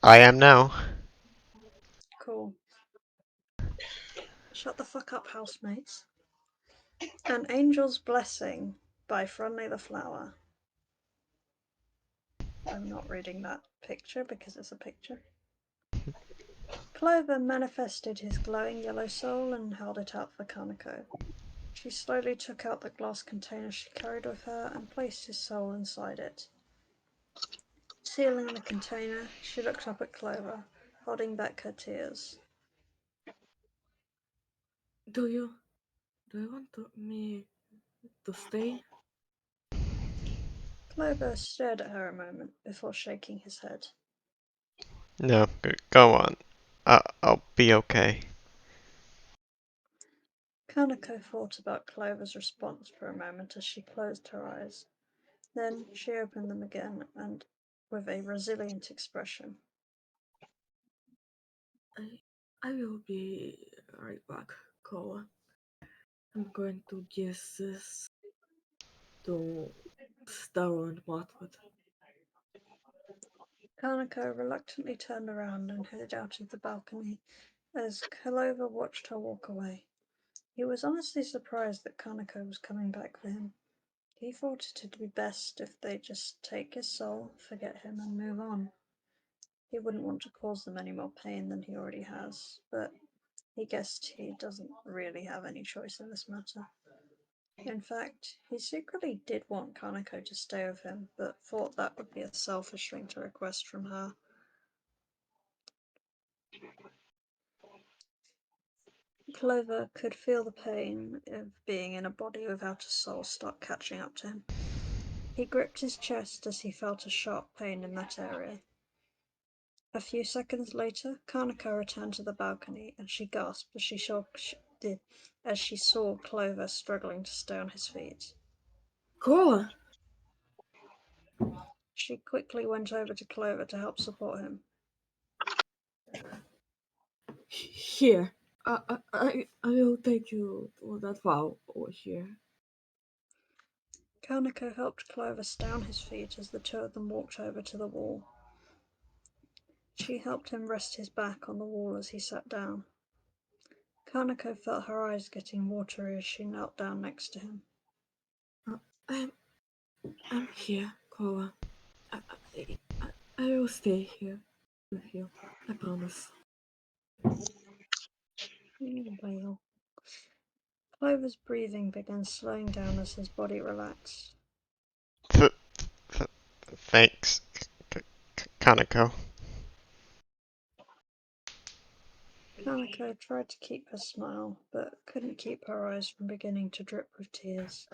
I am now. Cool. Shut the fuck up, housemates. An Angel's Blessing by Friendly the Flower. I'm not reading that picture because it's a picture. Clover manifested his glowing yellow soul and held it out for Kanako. She slowly took out the glass container she carried with her and placed his soul inside it. Sealing the container, she looked up at Clover, holding back her tears. Do you want me to stay? Clover stared at her a moment before shaking his head. No, go on. I'll be okay. Kanako thought about Clover's response for a moment as she closed her eyes. Then she opened them again and with a resilient expression. I will be right back, Koa. I'm going to give this to Starro and Motwood. Kanako reluctantly turned around and headed out of the balcony as Clover watched her walk away. He was honestly surprised that Kanako was coming back for him. He thought it'd be best if they just take his soul, forget him, and move on. He wouldn't want to cause them any more pain than he already has, but he guessed he doesn't really have any choice in this matter. In fact, he secretly did want Kanako to stay with him, but thought that would be a selfish thing to request from her. Clover could feel the pain of being in a body without a soul start catching up to him. He gripped his chest as he felt a sharp pain in that area. A few seconds later, Kanako returned to the balcony, and she gasped as she saw Clover struggling to stay on his feet. Koa! She quickly went over to Clover to help support him. Here. I will take you to that wall over here. Kanako helped Clover stay on his feet as the two of them walked over to the wall. She helped him rest his back on the wall as he sat down. Kanako felt her eyes getting watery as she knelt down next to him. I'm, I'm here, Koa. I will stay here with you. I promise. Wail. Clover's breathing began slowing down as his body relaxed. Th- Thanks, Kanako. Kanako tried to keep her smile, but couldn't keep her eyes from beginning to drip with tears.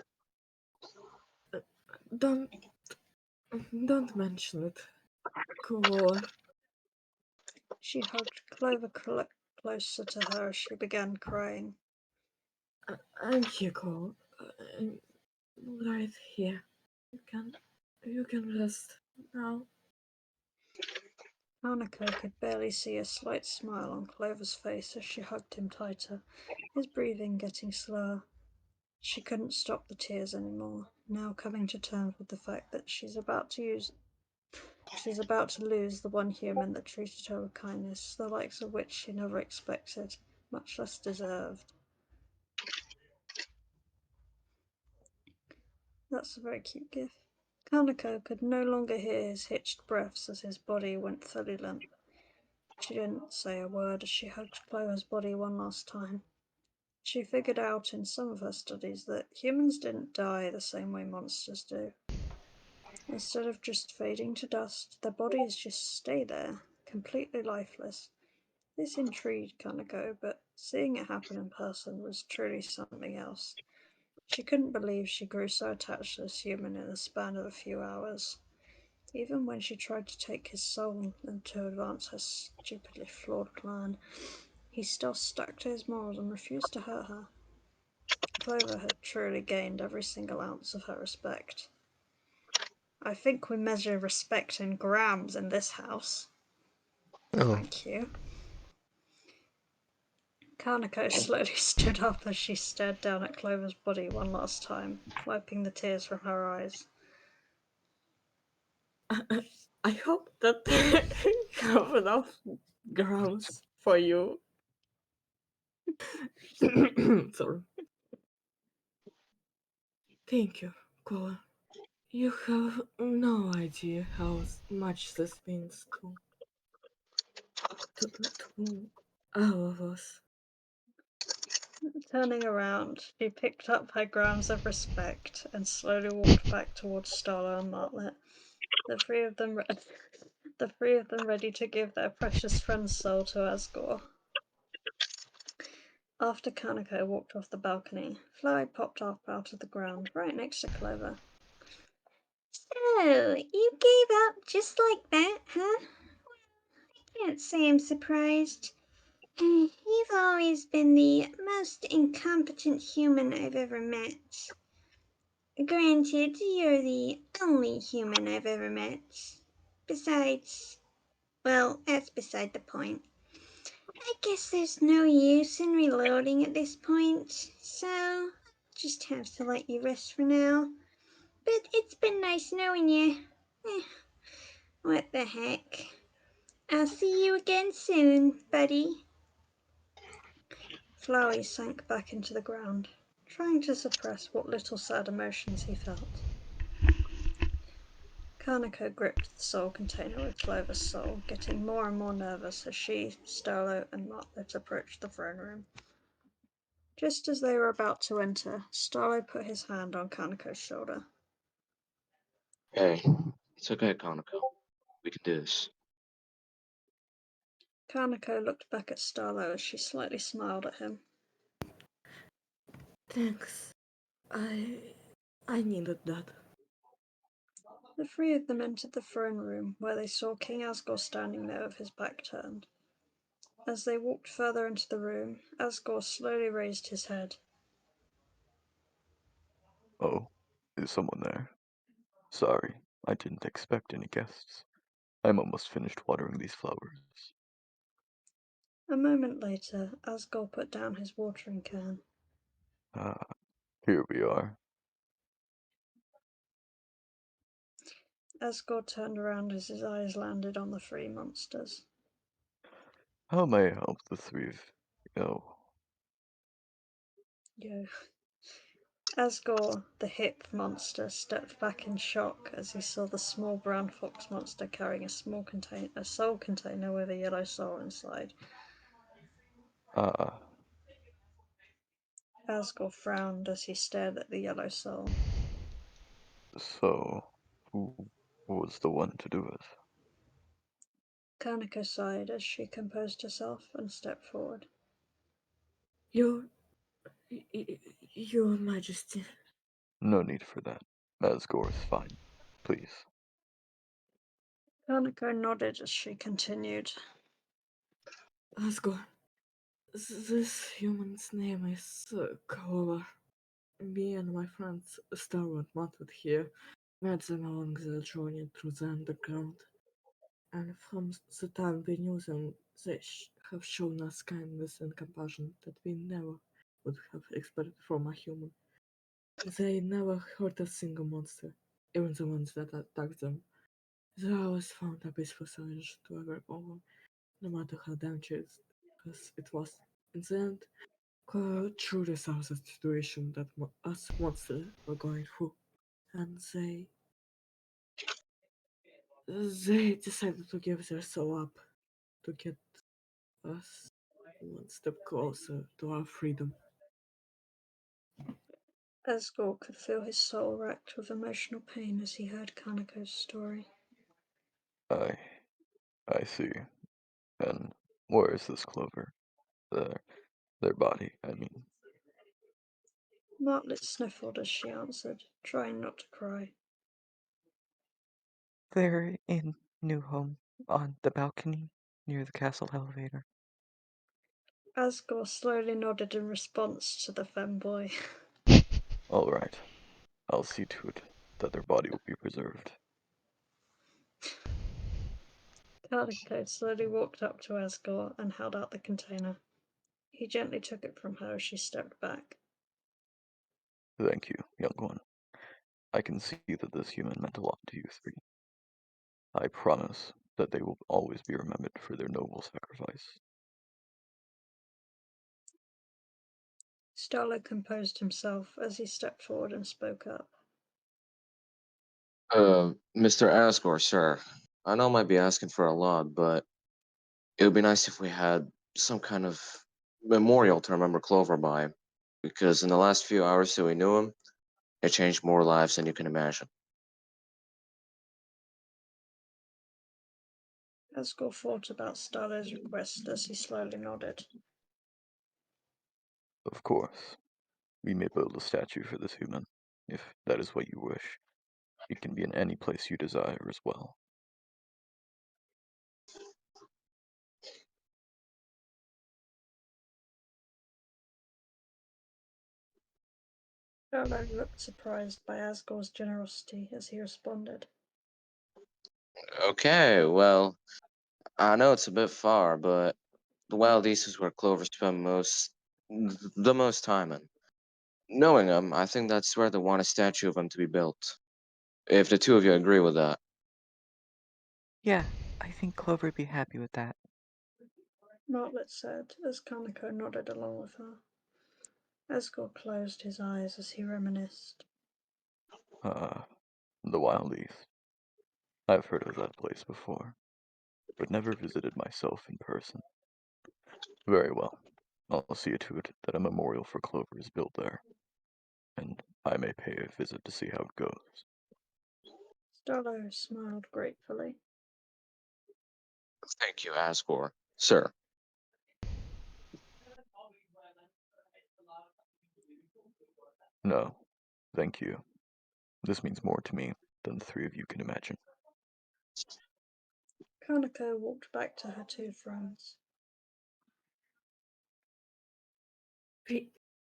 Don't mention it, Koa. She hugged Clover closer to her as she began crying. I'm here, Koa. I'm right here. You can rest now. Kanako could barely see a slight smile on Clover's face as she hugged him tighter, his breathing getting slower. She couldn't stop the tears anymore, now coming to terms with the fact that she's about to lose the one human that treated her with kindness, the likes of which she never expected, much less deserved. That's a very cute gif. Kanako could no longer hear his hitched breaths as his body went fully limp. She didn't say a word as she hugged Clover's body one last time. She figured out in some of her studies that humans didn't die the same way monsters do. Instead of just fading to dust, their bodies just stay there, completely lifeless. This intrigued Kanako, but seeing it happen in person was truly something else. She couldn't believe she grew so attached to this human in the span of a few hours. Even when she tried to take his soul and to advance her stupidly flawed plan, he still stuck to his morals and refused to hurt her. Clover had truly gained every single ounce of her respect. I think we measure respect in grams in this house. Oh, Thank you. Kanako slowly stood up as she stared down at Clover's body one last time, wiping the tears from her eyes. I hope that you have enough grams for you. Sorry. Thank you, Clover. You have no idea how much this means to all of us. Turning around, she picked up her grams of respect and slowly walked back towards Starla and Martlet. The three of them, the three of them ready to give their precious friend's soul to Asgore. After Kanako walked off the balcony, Flowey popped up out of the ground right next to Clover. So, you gave up just like that, huh? I can't say I'm surprised. You've always been the most incompetent human I've ever met. Granted, you're the only human I've ever met. Besides, well, that's beside the point. I guess there's no use in reloading at this point, so I'll just have to let you rest for now. But it's been nice knowing you. Eh, what the heck. I'll see you again soon, buddy. Flowey sank back into the ground, trying to suppress what little sad emotions he felt. Kanako gripped the soul container with Clover's soul, getting more and more nervous as she, Starlo, and Martlet approached the throne room. Just as they were about to enter, Starlo put his hand on Kanako's shoulder. Hey, it's okay, Kanako. We can do this. Kanako looked back at Starlo as she slightly smiled at him. Thanks. I needed that. The three of them entered the throne room, where they saw King Asgore standing there with his back turned. As they walked further into the room, Asgore slowly raised his head. Oh, is someone there? Sorry, I didn't expect any guests. I'm almost finished watering these flowers. A moment later, Asgore put down his watering can. Ah, here we are. Asgore turned around as his eyes landed on the three monsters. How may I help the three of you? Yo. Asgore, the hip monster, stepped back in shock as he saw the small brown fox monster carrying a soul container with a yellow soul inside. Ah, Asgore frowned as he stared at the yellow soul. so who was the one to do it? Kanako sighed as she composed herself and stepped forward. Your Your Majesty. No need for that. Asgore is fine. Please. Kanako nodded as she continued. Asgore, this human's name is Clover. Me and my friends Star and Motwood here met them along the journey through the underground. And from the time we knew them, they have shown us kindness and compassion that we never would have expected from a human. They never hurt a single monster, even the ones that attacked them. They always found a peaceful solution to every problem, no matter how dangerous it was. In the end, Clara truly saw the situation that us monsters were going through, and they decided to give their soul up to get us one step closer to our freedom. Asgore could feel his soul racked with emotional pain as he heard Kanako's story. I I see. And where is this Clover? Their their body, I mean. Martlet sniffled as she answered, trying not to cry. They're in New Home, on the balcony, near the castle elevator. Asgore slowly nodded in response to the femboy. All right. I'll see to it that their body will be preserved. Kanako slowly walked up to Asgore and held out the container. He gently took it from her as she stepped back. Thank you, young one. I can see that this human meant a lot to you three. I promise that they will always be remembered for their noble sacrifice. Starlo composed himself as he stepped forward and spoke up. Mr. Asgore, sir. I know I might be asking for a lot, but it would be nice if we had some kind of memorial to remember Clover by, because in the last few hours that we knew him, it changed more lives than you can imagine. Asgore thought about Starlo's request as he slowly nodded. Of course, we may build a statue for this human, if that is what you wish. It can be in any place you desire as well. Starlo looked surprised by Asgore's generosity as he responded. Okay, well, I know it's a bit far, but the Wild East is where Clover spent the most time in. Knowing him, I think that's where they want a statue of him to be built. If the two of you agree with that. Yeah, I think Clover would be happy with that. Martlet said as Kanako nodded along with her. Asgore closed his eyes as he reminisced. The Wild East. I've heard of that place before, but never visited myself in person. Very well. I'll see to it that a memorial for Clover is built there, and I may pay a visit to see how it goes. Starlo smiled gratefully. Thank you, Asgore. Sir. No, thank you. This means more to me than the three of you can imagine. Kanako walked back to her two friends. We,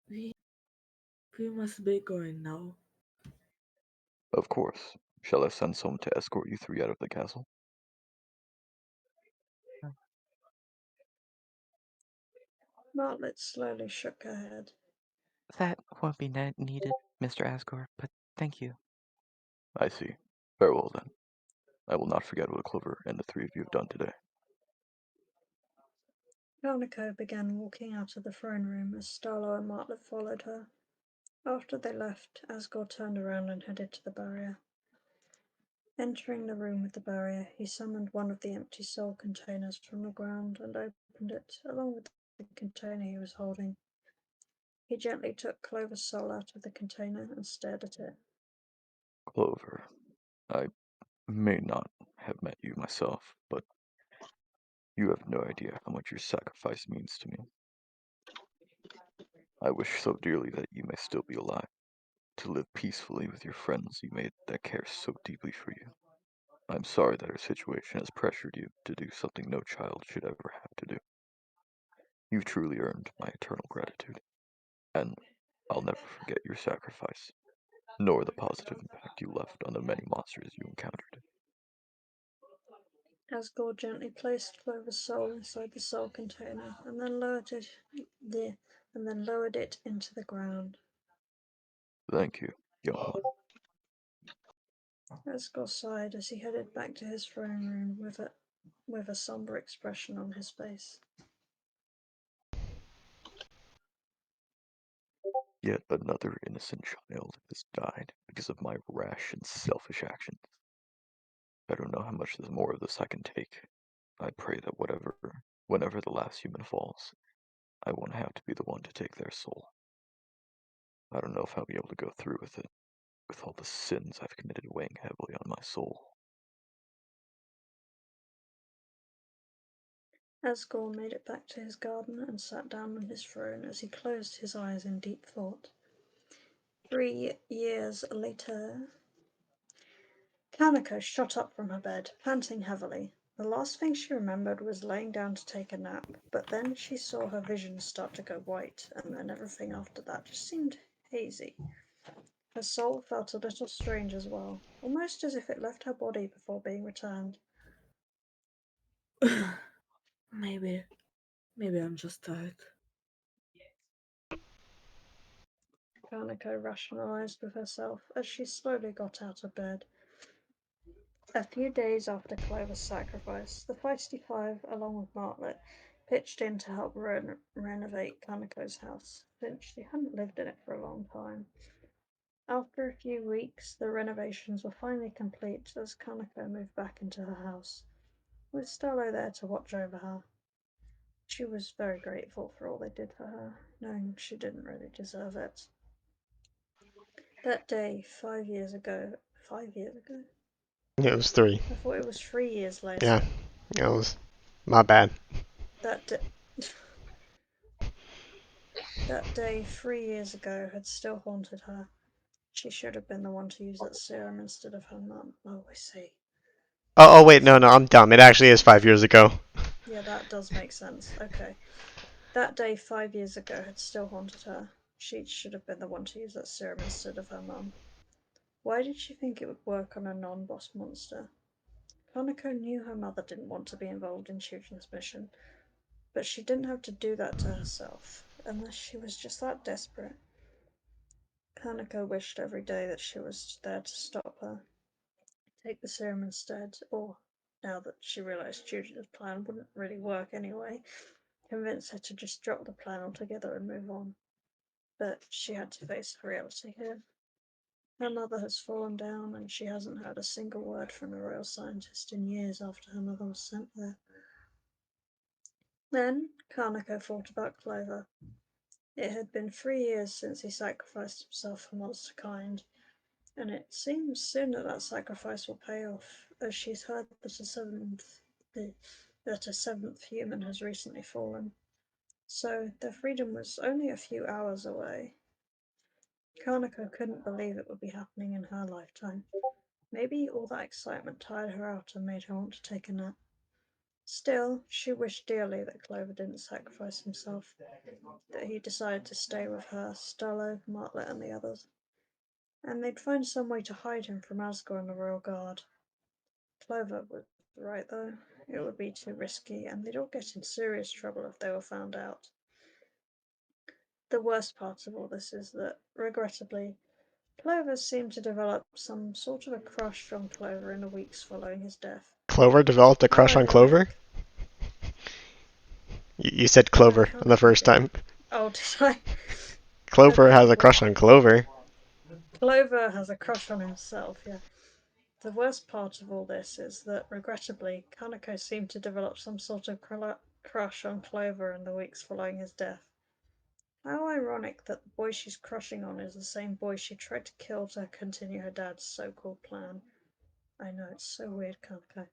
we, we must be going now. Of course. Shall I send someone to escort you three out of the castle? Martlet slowly shook her head. That won't be needed, Mr. Asgore, but thank you. I see. Very well then. I will not forget what Clover and the three of you have done today. Kanako began walking out of the throne room as Starlo and Martlet followed her. After they left, Asgore turned around and headed to the barrier. Entering the room with the barrier, he summoned one of the empty soul containers from the ground and opened it, along with the container he was holding. He gently took Clover's soul out of the container and stared at it. Clover, I may not have met you myself, but you have no idea how much your sacrifice means to me. I wish so dearly that you may still be alive, to live peacefully with your friends you made that care so deeply for you. I'm sorry that our situation has pressured you to do something no child should ever have to do. You've truly earned my eternal gratitude, and I'll never forget your sacrifice, nor the positive impact you left on the many monsters you encountered. Asgore gently placed Clover's soul inside the soul container and then lowered it into the ground. Thank you, young one. Asgore sighed as he headed back to his throne room with a somber expression on his face. Yet another innocent child has died because of my rash and selfish actions. I don't know how much more of this I can take. I pray that whenever the last human falls, I won't have to be the one to take their soul. I don't know if I'll be able to go through with it, with all the sins I've committed weighing heavily on my soul. Asgore made it back to his garden and sat down on his throne as he closed his eyes in deep thought. 3 years later, Kanako shot up from her bed, panting heavily. The last thing she remembered was laying down to take a nap, but then she saw her vision start to go white, and then everything after that just seemed hazy. Her soul felt a little strange as well, almost as if it left her body before being returned. maybe, maybe I'm just tired. Kanako rationalized with herself as she slowly got out of bed. A few days after Clover's sacrifice, the Feisty Five, along with Martlet, pitched in to help renovate Kanako's house, since she hadn't lived in it for a long time. After a few weeks, the renovations were finally complete as Kanako moved back into her house, with Starlo there to watch over her. She was very grateful for all they did for her, knowing she didn't really deserve it. That day, 5 years ago. 5 years ago? It was 3. I thought it was 3 years Yeah, later. it was my bad. That that day 3 years ago had still haunted her. She should have been the one to use that serum instead of her mum. Oh, I see. Oh, wait, no, I'm dumb. It actually is 5 years ago. Yeah, that does make sense. Okay. That day 5 years ago had still haunted her. She should have been the one to use that serum instead of her mum. Why did she think it would work on a non-boss monster? Kanako knew her mother didn't want to be involved in Chujin's mission, but she didn't have to do that to herself, unless she was just that desperate. Kanako wished every day that she was there to stop her, take the serum instead, or, now that she realised Chujin's plan wouldn't really work anyway, convince her to just drop the plan altogether and move on. But she had to face reality here. Her mother has fallen down, and she hasn't heard a single word from a royal scientist in years after her mother was sent there. Then Kanako thought about Clover. It had been 3 years since he sacrificed himself for monster kind, and it seems soon that sacrifice will pay off, as she's heard that a seventh human has recently fallen. So their freedom was only a few hours away. Kanako couldn't believe it would be happening in her lifetime. Maybe all that excitement tired her out and made her want to take a nap. Still, she wished dearly that Clover didn't sacrifice himself, that he decided to stay with her, Starlo, Martlet, and the others. And they'd find some way to hide him from Asgore and the Royal Guard. Clover was right, though. It would be too risky, and they'd all get in serious trouble if they were found out. The worst part of all this is that, regrettably, Clover seemed to develop some sort of a crush on Clover in the weeks following his death. Clover developed a How crush on Clover? ironic. You said No, Clover on the Kanako first did. time. Oh, did I? Clover Okay, has a crush on Clover. Clover has a crush on himself, yeah. The worst part of all this is that, regrettably, Kanako seemed to develop some sort of crush on Clover in the weeks following his death. How ironic that the boy she's crushing on is the same boy she tried to kill to continue her dad's so-called plan. I know, it's so weird, Kanako.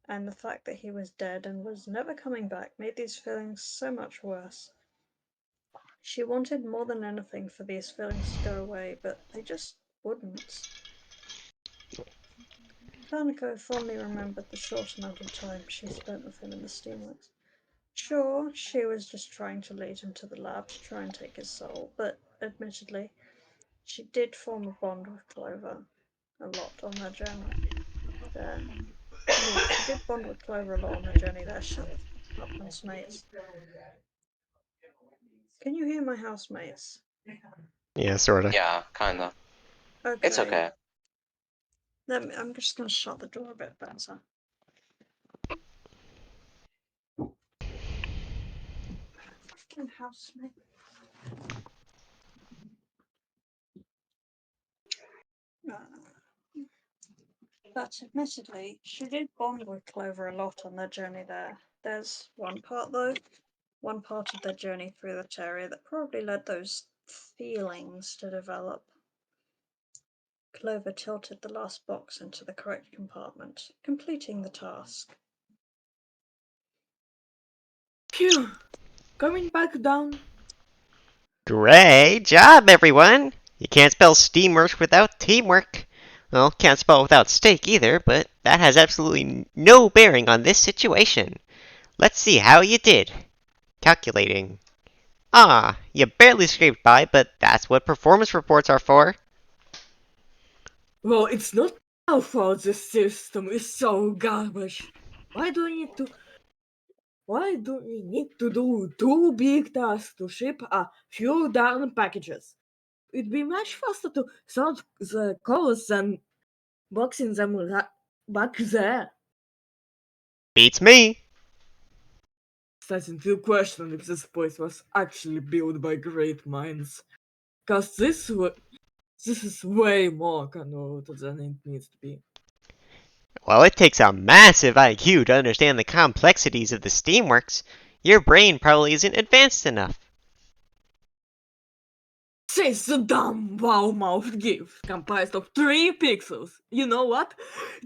And the fact that he was dead and was never coming back made these feelings so much worse. She wanted more than anything for these feelings to go away, but they just wouldn't. Kanako fondly remembered the short amount of time she spent with him in the steamworks. Sure, she was just trying to lead him to the lab to try and take his soul, but admittedly, she did form a bond with Clover a lot on their journey there. She did bond with Clover a lot on their journey there. Shut the fuck up, housemates. Can you hear my housemates? Yeah, sorta. Yeah, kinda. Okay. It's okay. I'm just going to shut the door a bit better. Fucking housemate. But admittedly, she did bond with Clover a lot on their journey there. There's one part, though, one part of their journey through that area that probably led those feelings to develop. Clover tilted the last box into the correct compartment, completing the task. Phew! Coming back down. Great job, everyone! You can't spell steamwork without teamwork. Well, can't spell without steak either, but that has absolutely no bearing on this situation. Let's see how you did. Calculating. Ah, you barely scraped by, but that's what performance reports are for. Well, it's not our fault the system is so garbage. Why do we need to do two big tasks to ship a few darn packages? It'd be much faster to sort the calls than boxing them Back there. Beats me. Starting to question if this place was actually built by great minds. Cause this is way more convoluted than it needs to be. Well, it takes a massive IQ to understand the complexities of the steamworks. Your brain probably isn't advanced enough. This dumb wow-mouthed gift comprised of 3 pixels. You know what?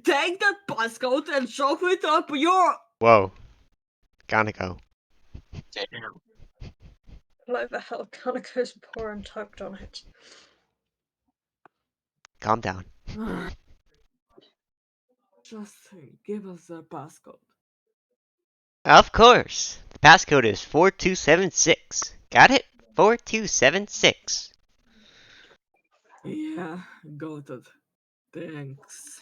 Take that passcode and shove it up your... Whoa. Kanako. Damn. Clover held Kanako's paw and tugged on it. Calm down. Just give us the passcode. Of course. The passcode is 4276. Got it? 4276. Yeah, got it. Thanks.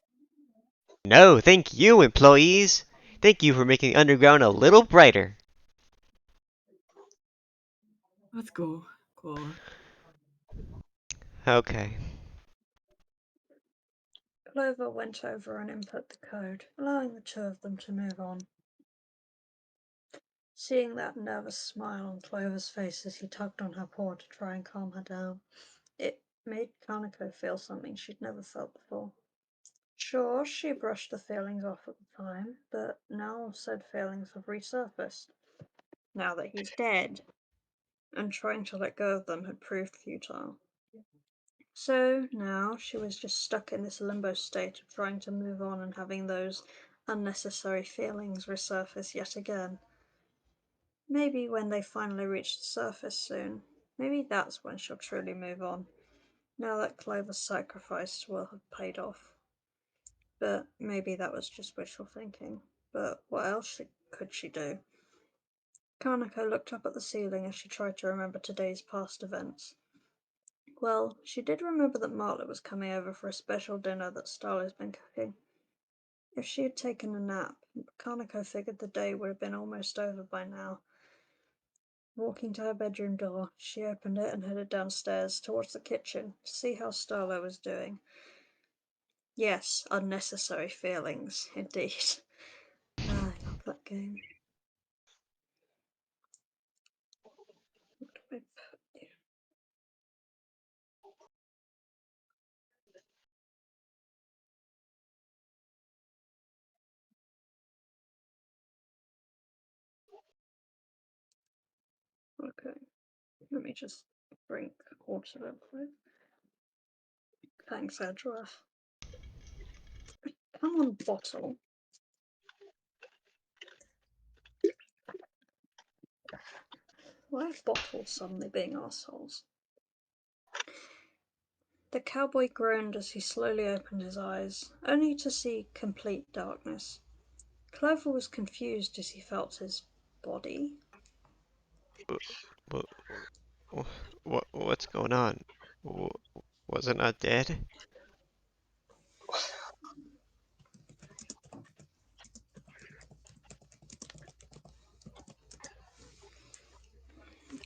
No, thank you, employees. Thank you for making the underground a little brighter. Let's go, Clover. Okay. Clover went over and input the code, allowing the two of them to move on. Seeing that nervous smile on Clover's face as he tugged on her paw to try and calm her down, it made Kanako feel something she'd never felt before. Sure, she brushed the feelings off at the time, but now said feelings have resurfaced, now that he's dead, and trying to let go of them had proved futile. So now she was just stuck in this limbo state of trying to move on and having those unnecessary feelings resurface yet again. Maybe when they finally reach the surface soon, maybe that's when she'll truly move on, now that Clover's sacrifice will have paid off. But maybe that was just wishful thinking. But what else could she do? Kanako looked up at the ceiling as she tried to remember today's past events. Well, she did remember that Martlet was coming over for a special dinner that Starla's been cooking. If she had taken a nap, Kanako figured the day would have been almost over by now. Walking to her bedroom door, she opened it and headed downstairs towards the kitchen to see how Starla was doing. Yes, unnecessary feelings, indeed. I love that game. What do I put here? Okay, let me just drink water real quick. Thanks, Edra. Come on, bottle. Why are bottles suddenly being assholes? The cowboy groaned as he slowly opened his eyes, only to see complete darkness. Clover was confused as he felt his body. What's going on? Wasn't I dead?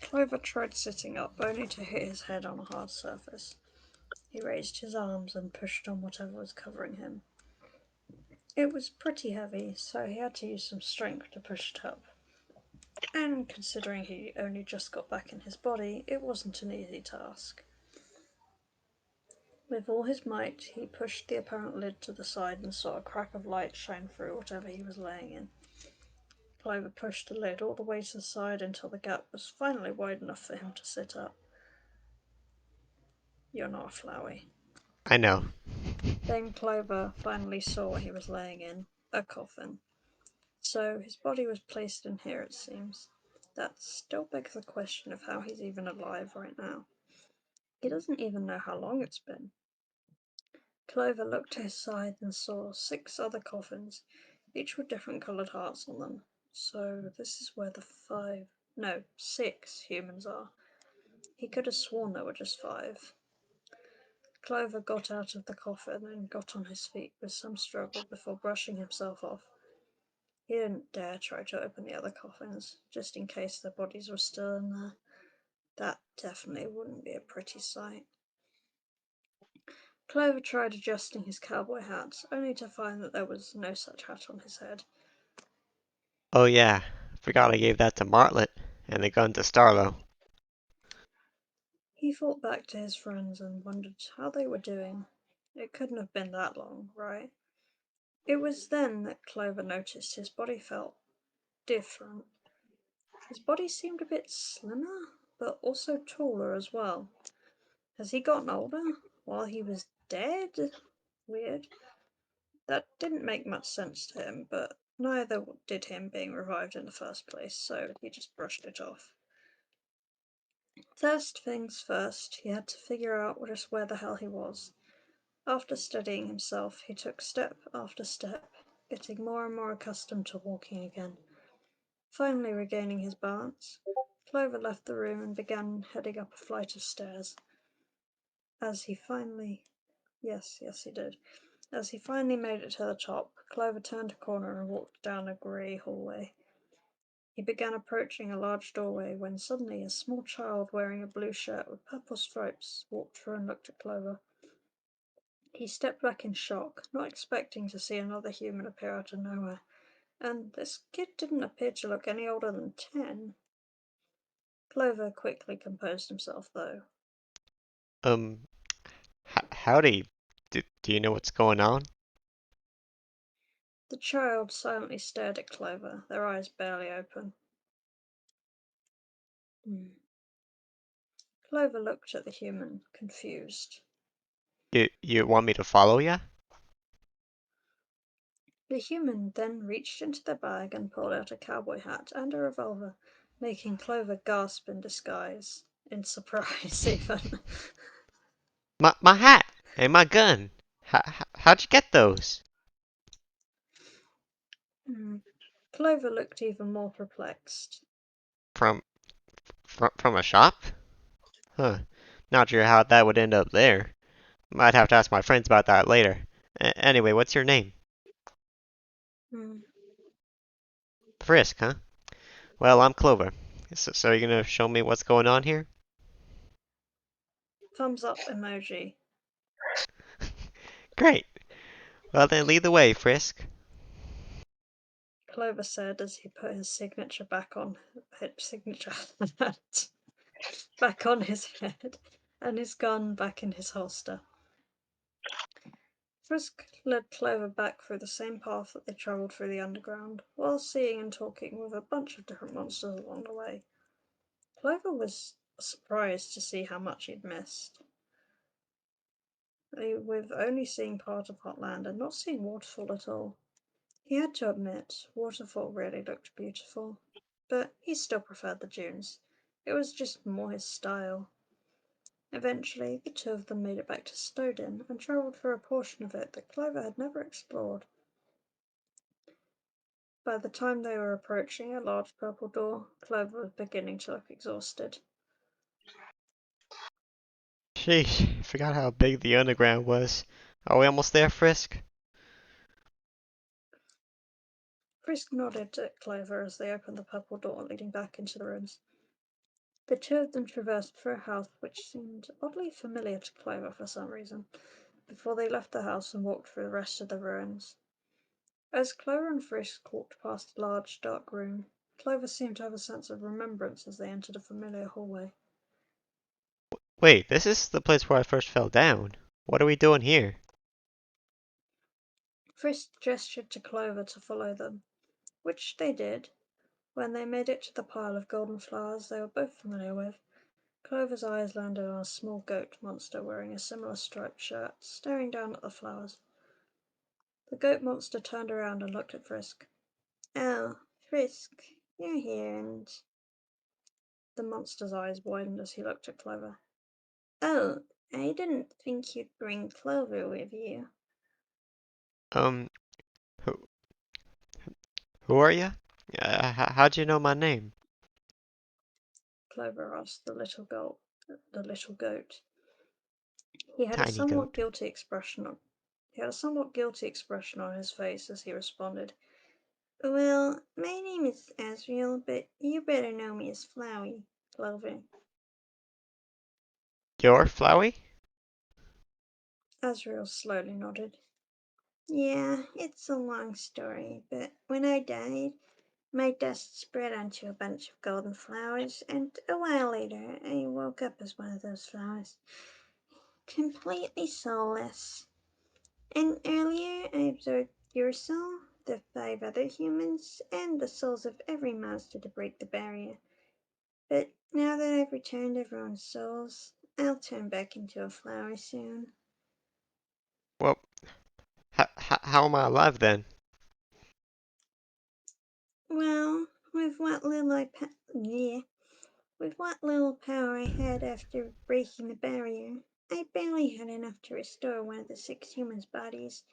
Clover tried sitting up, only to hit his head on a hard surface. He raised his arms and pushed on whatever was covering him. It was pretty heavy, so he had to use some strength to push it up. And considering he only just got back in his body, it wasn't an easy task. With all his might, he pushed the apparent lid to the side and saw a crack of light shine through whatever he was laying in. Clover pushed the lid all the way to the side until the gap was finally wide enough for him to sit up. You're not a Flowey. I know. Then Clover finally saw what he was laying in, a coffin. So his body was placed in here, it seems. That still begs the question of how he's even alive right now. He doesn't even know how long it's been. Clover looked to his side and saw 6 other coffins, each with different coloured hearts on them. So this is where the 6 humans are. He could have sworn there were just 5. Clover got out of the coffin and got on his feet with some struggle before brushing himself off. He didn't dare try to open the other coffins, just in case their bodies were still in there. That definitely wouldn't be a pretty sight. Clover tried adjusting his cowboy hat, only to find that there was no such hat on his head. Oh yeah, forgot I gave that to Martlet, and the gun to Starlo. He thought back to his friends and wondered how they were doing. It couldn't have been that long, right? It was then that Clover noticed his body felt different. His body seemed a bit slimmer, but also taller as well. Has he gotten older while he was dead? Weird. That didn't make much sense to him, but neither did him being revived in the first place, so he just brushed it off. First things first, he had to figure out just where the hell he was. After steadying himself, he took step after step, getting more and more accustomed to walking again. Finally regaining his balance, Clover left the room and began heading up a flight of stairs. As he finally he did. As he finally made it to the top, Clover turned a corner and walked down a grey hallway. He began approaching a large doorway when suddenly a small child wearing a blue shirt with purple stripes walked through and looked at Clover. He stepped back in shock, not expecting to see another human appear out of nowhere. And this kid didn't appear to look any older than 10. Clover quickly composed himself, though. Um, howdy. Do you know what's going on? The child silently stared at Clover, their eyes barely open. Clover looked at the human, confused. You want me to follow ya? The human then reached into their bag and pulled out a cowboy hat and a revolver, making Clover gasp in disguise, in surprise even. My hat and my gun. How'd you get those? Clover looked even more perplexed. From from a shop? Huh. Not sure how that would end up there. Might have to ask my friends about that later. Anyway, what's your name? Hmm. Frisk, huh? Well, I'm Clover. So you're gonna show me what's going on here? Thumbs up emoji. Great. Well then, lead the way, Frisk. Clover said as he put his signature back on back on his head and his gun back in his holster. Frisk led Clover back through the same path that they travelled through the underground, while seeing and talking with a bunch of different monsters along the way. Clover was surprised to see how much he'd missed. With only seeing part of Hotland and not seeing Waterfall at all. He had to admit, Waterfall really looked beautiful, but he still preferred the dunes. It was just more his style. Eventually, the two of them made it back to Snowdon and travelled through a portion of it that Clover had never explored. By the time they were approaching a large purple door, Clover was beginning to look exhausted. Sheesh, forgot how big the underground was. Are we almost there, Frisk? Frisk nodded at Clover as they opened the purple door leading back into the rooms. The two of them traversed through a house which seemed oddly familiar to Clover for some reason, before they left the house and walked through the rest of the ruins. As Clover and Frisk walked past a large, dark room, Clover seemed to have a sense of remembrance as they entered a familiar hallway. Wait, this is the place where I first fell down. What are we doing here? Frisk gestured to Clover to follow them, which they did. When they made it to the pile of golden flowers they were both familiar with, Clover's eyes landed on a small goat monster wearing a similar striped shirt, staring down at the flowers. The goat monster turned around and looked at Frisk. "Oh, Frisk, you're here and—" The monster's eyes widened as he looked at Clover. "Oh, I didn't think you'd bring Clover with you." Um, who, who are you? How'd you know my name? Clover asked the little goat. He had a Tiny somewhat goat. guilty expression on he had a somewhat guilty expression on his face as he responded. "Well, my name is Asriel, but you better know me as Flowey, Clover." You're Flowey? Asriel slowly nodded. Yeah, it's a long story, but when I died, my dust spread onto a bunch of golden flowers, and a while later, I woke up as one of those flowers, completely soulless. And earlier, I observed your soul, the 5 other humans, and the souls of every monster to break the barrier. But now that I've returned everyone's souls, I'll turn back into a flower soon. Well, how am I alive then? Well, with what little with what little power I had after breaking the barrier, I barely had enough to restore one of the 6 humans' bodies.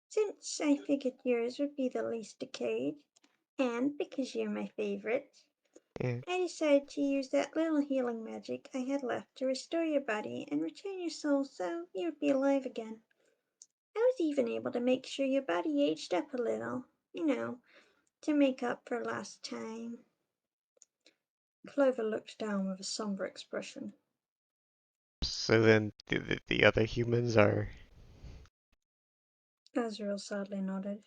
Since I figured yours would be the least decayed, and because you're my favorite, Yeah. I decided to use that little healing magic I had left to restore your body and return your soul so you'd be alive again. I was even able to make sure your body aged up a little, to make up for lost time. Clover looked down with a somber expression. So then the other humans are. Asriel sadly nodded.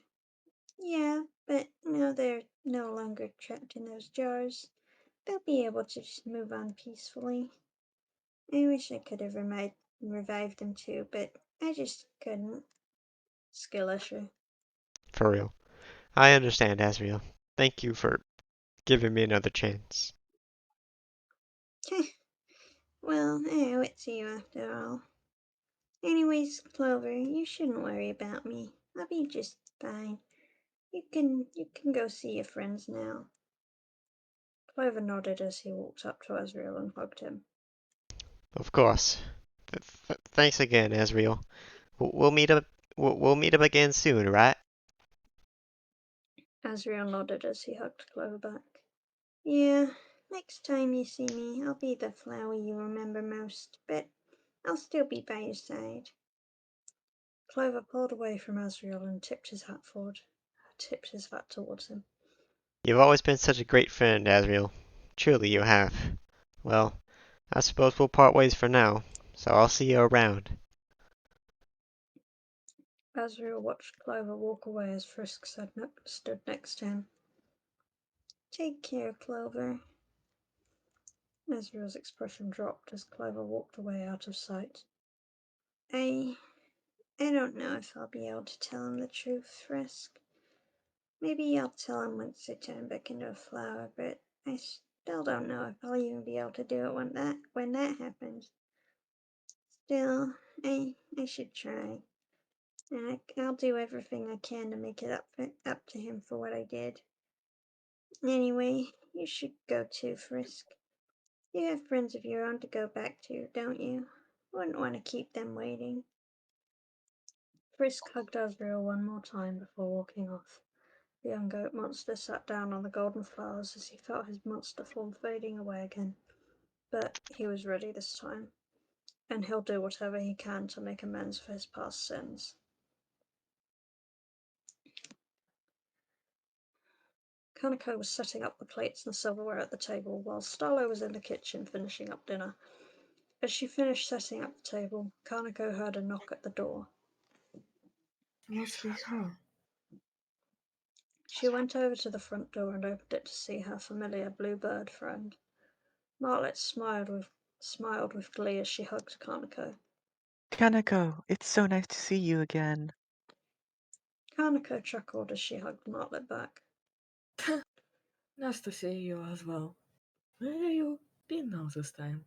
Yeah, but now they're no longer trapped in those jars. They'll be able to just move on peacefully. I wish I could have revived them too, but I just couldn't. Skill issue. For real. I understand, Asriel. Thank you for giving me another chance. Well, I owe it to you after all. Anyways, Clover, you shouldn't worry about me. I'll be just fine. You can go see your friends now. Clover nodded as he walked up to Asriel and hugged him. Of course. Thanks again, Asriel. We'll meet up. We'll meet up again soon, right? Asriel nodded as he hugged Clover back. Yeah, next time you see me, I'll be the flower you remember most, but I'll still be by your side. Clover pulled away from Asriel and tipped his hat towards him. You've always been such a great friend, Asriel. Truly, you have. Well, I suppose we'll part ways for now, so I'll see you around. Asriel watched Clover walk away as Frisk stood next to him. Take care, Clover. Asriel's expression dropped as Clover walked away out of sight. I don't know if I'll be able to tell him the truth, Frisk. Maybe I'll tell him once I turn back into a flower, but I still don't know if I'll even be able to do it when that happens. Still, I should try, and I'll do everything I can to make it up to him for what I did. Anyway, you should go too, Frisk. You have friends of your own to go back to, don't you? Wouldn't want to keep them waiting. Frisk hugged Asriel one more time before walking off. The young goat monster sat down on the golden flowers as he felt his monster form fading away again. But he was ready this time, and he'll do whatever he can to make amends for his past sins. Kanako was setting up the plates and silverware at the table, while Starlo was in the kitchen finishing up dinner. As she finished setting up the table, Kanako heard a knock at the door. Must be her. She went over to the front door and opened it to see her familiar bluebird friend. Martlet smiled with glee as she hugged Kanako. Kanako, it's so nice to see you again. Kanako chuckled as she hugged Martlet back. Nice to see you as well. Where have you been now this time?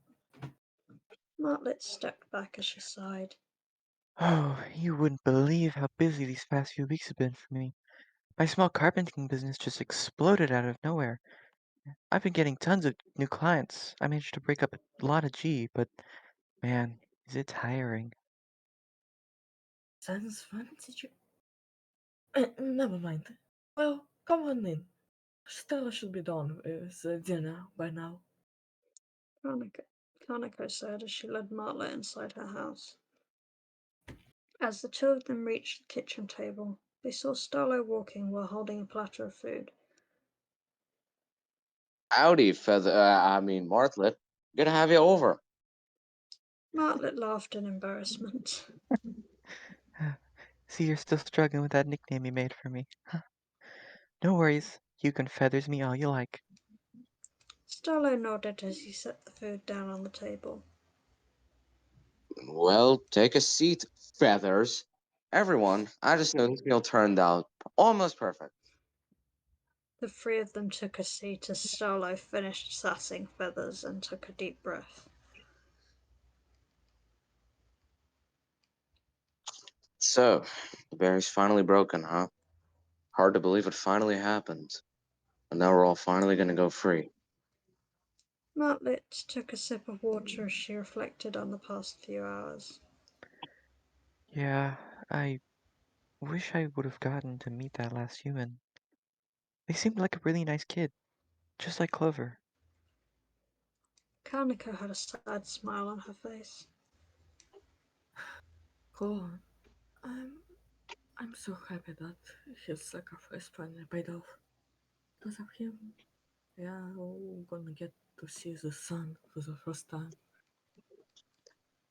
Martlet stepped back as she sighed. Oh, you wouldn't believe how busy these past few weeks have been for me. My small carpenting business just exploded out of nowhere. I've been getting tons of new clients. I managed to break up a lot of G, but man, is it tiring. Since when did you... never mind. Well, come on in. Stella should be done with dinner by now. Kanako said as she led Martlet inside her house. As the two of them reached the kitchen table, they saw Starlo walking while holding a platter of food. Howdy, Martlet. Good to have you over. Martlet laughed in embarrassment. See, you're still struggling with that nickname you made for me. No worries. You can feathers me all you like. Starlo nodded as he set the food down on the table. Well, take a seat, Feathers. Everyone, I just know this meal turned out almost perfect. The three of them took a seat as Starlo finished sassing Feathers and took a deep breath. So, the barrier's finally broken, huh? Hard to believe it finally happened. And now we're all finally gonna go free. Martlet took a sip of water as she reflected on the past few hours. Yeah, I wish I would have gotten to meet that last human. They seemed like a really nice kid, just like Clover. Kanako had a sad smile on her face. Cool. I'm so happy that his sacrifice finally paid off. Because of him, yeah, we're gonna get to see the sun for the first time.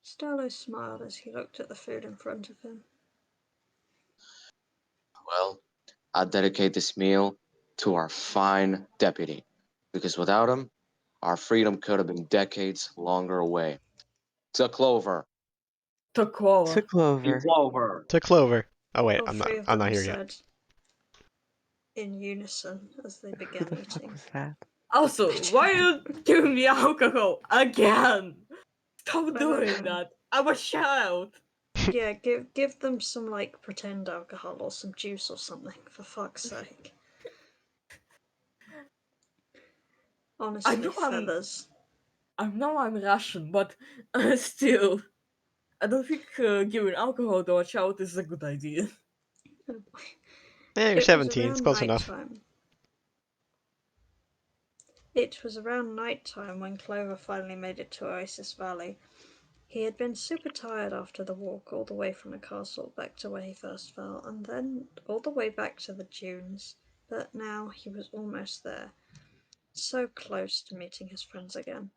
Starlo smiled as he looked at the food in front of him. Well, I dedicate this meal to our fine deputy, because without him, our freedom could have been decades longer away. To Clover. To To Clover. Clover. Clover. To Clover. Oh wait, All I'm three not. of I'm not them here yet. said in unison as they Who began the fuck eating. was that? Also, why are you giving me alcohol again? Stop I know, doing man. that. I'm a child. Yeah, give them some like pretend alcohol or some juice or something, for fuck's sake. I Honestly, know Feathers. I'm Russian, but still, I don't think giving alcohol to a child is a good idea. Oh boy. Yeah, you're It was 17. It's around close enough. nighttime. It was around nighttime when Clover finally made it to Oasis Valley. He had been super tired after the walk all the way from the castle back to where he first fell, and then all the way back to the dunes. But now he was almost there, so close to meeting his friends again.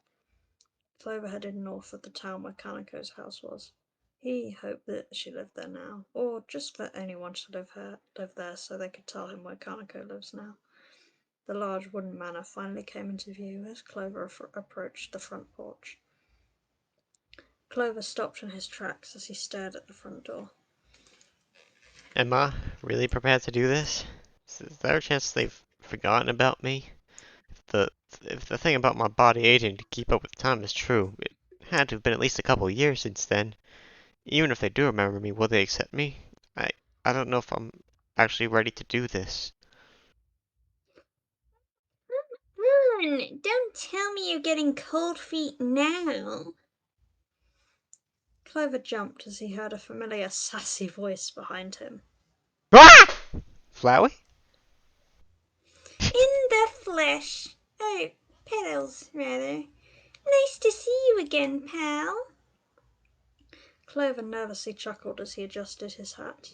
Clover headed north of the town where Kanako's house was. He hoped that she lived there now, or just for anyone to live there so they could tell him where Kanako lives now. The large wooden manor finally came into view as Clover approached the front porch. Clover stopped in his tracks as he stared at the front door. Emma, really prepared to do this? Is there a chance they've forgotten about me? The if the thing about my body aging to keep up with time is true, it had to have been at least a couple of years since then. Even if they do remember me, will they accept me? I don't know if I'm actually ready to do this. Run! Don't tell me you're getting cold feet now. Clover jumped as he heard a familiar sassy voice behind him. Ah! Flowey? In the flesh. Oh, petals, rather. Nice to see you again, pal. Clover nervously chuckled as he adjusted his hat.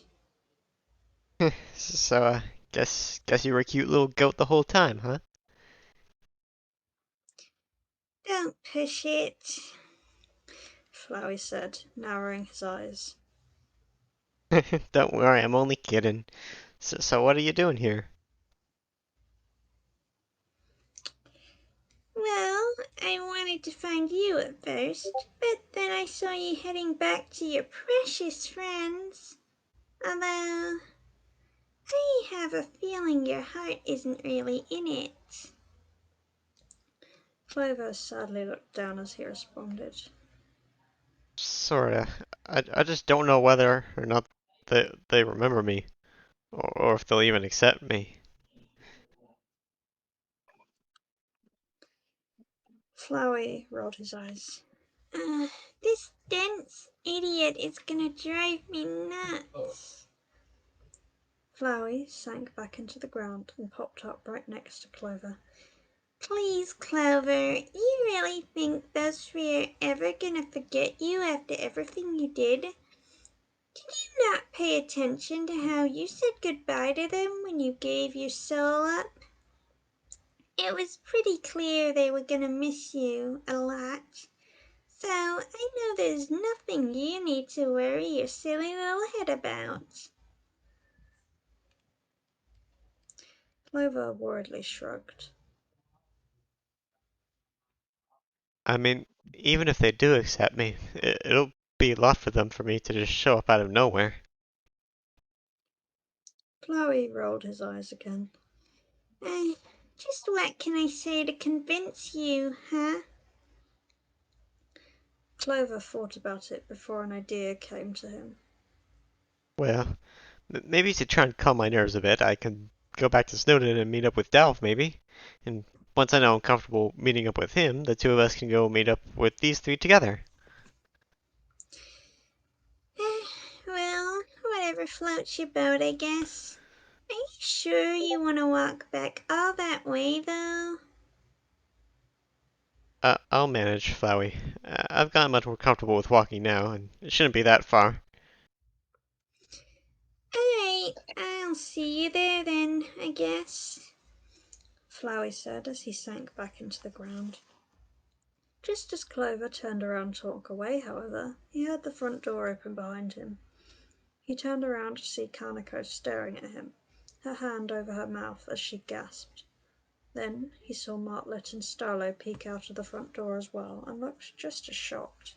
So, guess you were a cute little goat the whole time, huh? Don't push it. Flowey said, narrowing his eyes. Don't worry, I'm only kidding. So what are you doing here? Well, I wanted to find you at first, but then I saw you heading back to your precious friends. Although, I have a feeling your heart isn't really in it. Clover sadly looked down as he responded. Sorta. I just don't know whether or not they remember me, or if they'll even accept me. Flowey rolled his eyes. This dense idiot is gonna drive me nuts. Flowey sank back into the ground and popped up right next to Clover. Please, Clover, you really think those three are ever gonna forget you after everything you did? Did you not pay attention to how you said goodbye to them when you gave your soul up? It was pretty clear they were gonna miss you a lot. So I know there's nothing you need to worry your silly little head about. Clover worriedly shrugged. I mean, even if they do accept me, it'll be a lot for them for me to just show up out of nowhere. Flowey rolled his eyes again. Just what can I say to convince you, huh? Clover thought about it before an idea came to him. Well, maybe to try and calm my nerves a bit, I can go back to Snowden and meet up with Delph, maybe. And once I know I'm comfortable meeting up with him, the two of us can go meet up with these three together. Well, whatever floats your boat, I guess. Are you sure you want to walk back all that way, though? I'll manage, Flowey. I've gotten much more comfortable with walking now, and it shouldn't be that far. Alright, I'll see you there then, I guess. Flowey said as he sank back into the ground. Just as Clover turned around to walk away, however, he heard the front door open behind him. He turned around to see Kanako staring at him, her hand over her mouth as she gasped. Then he saw Martlet and Starlo peek out of the front door as well and looked just as shocked.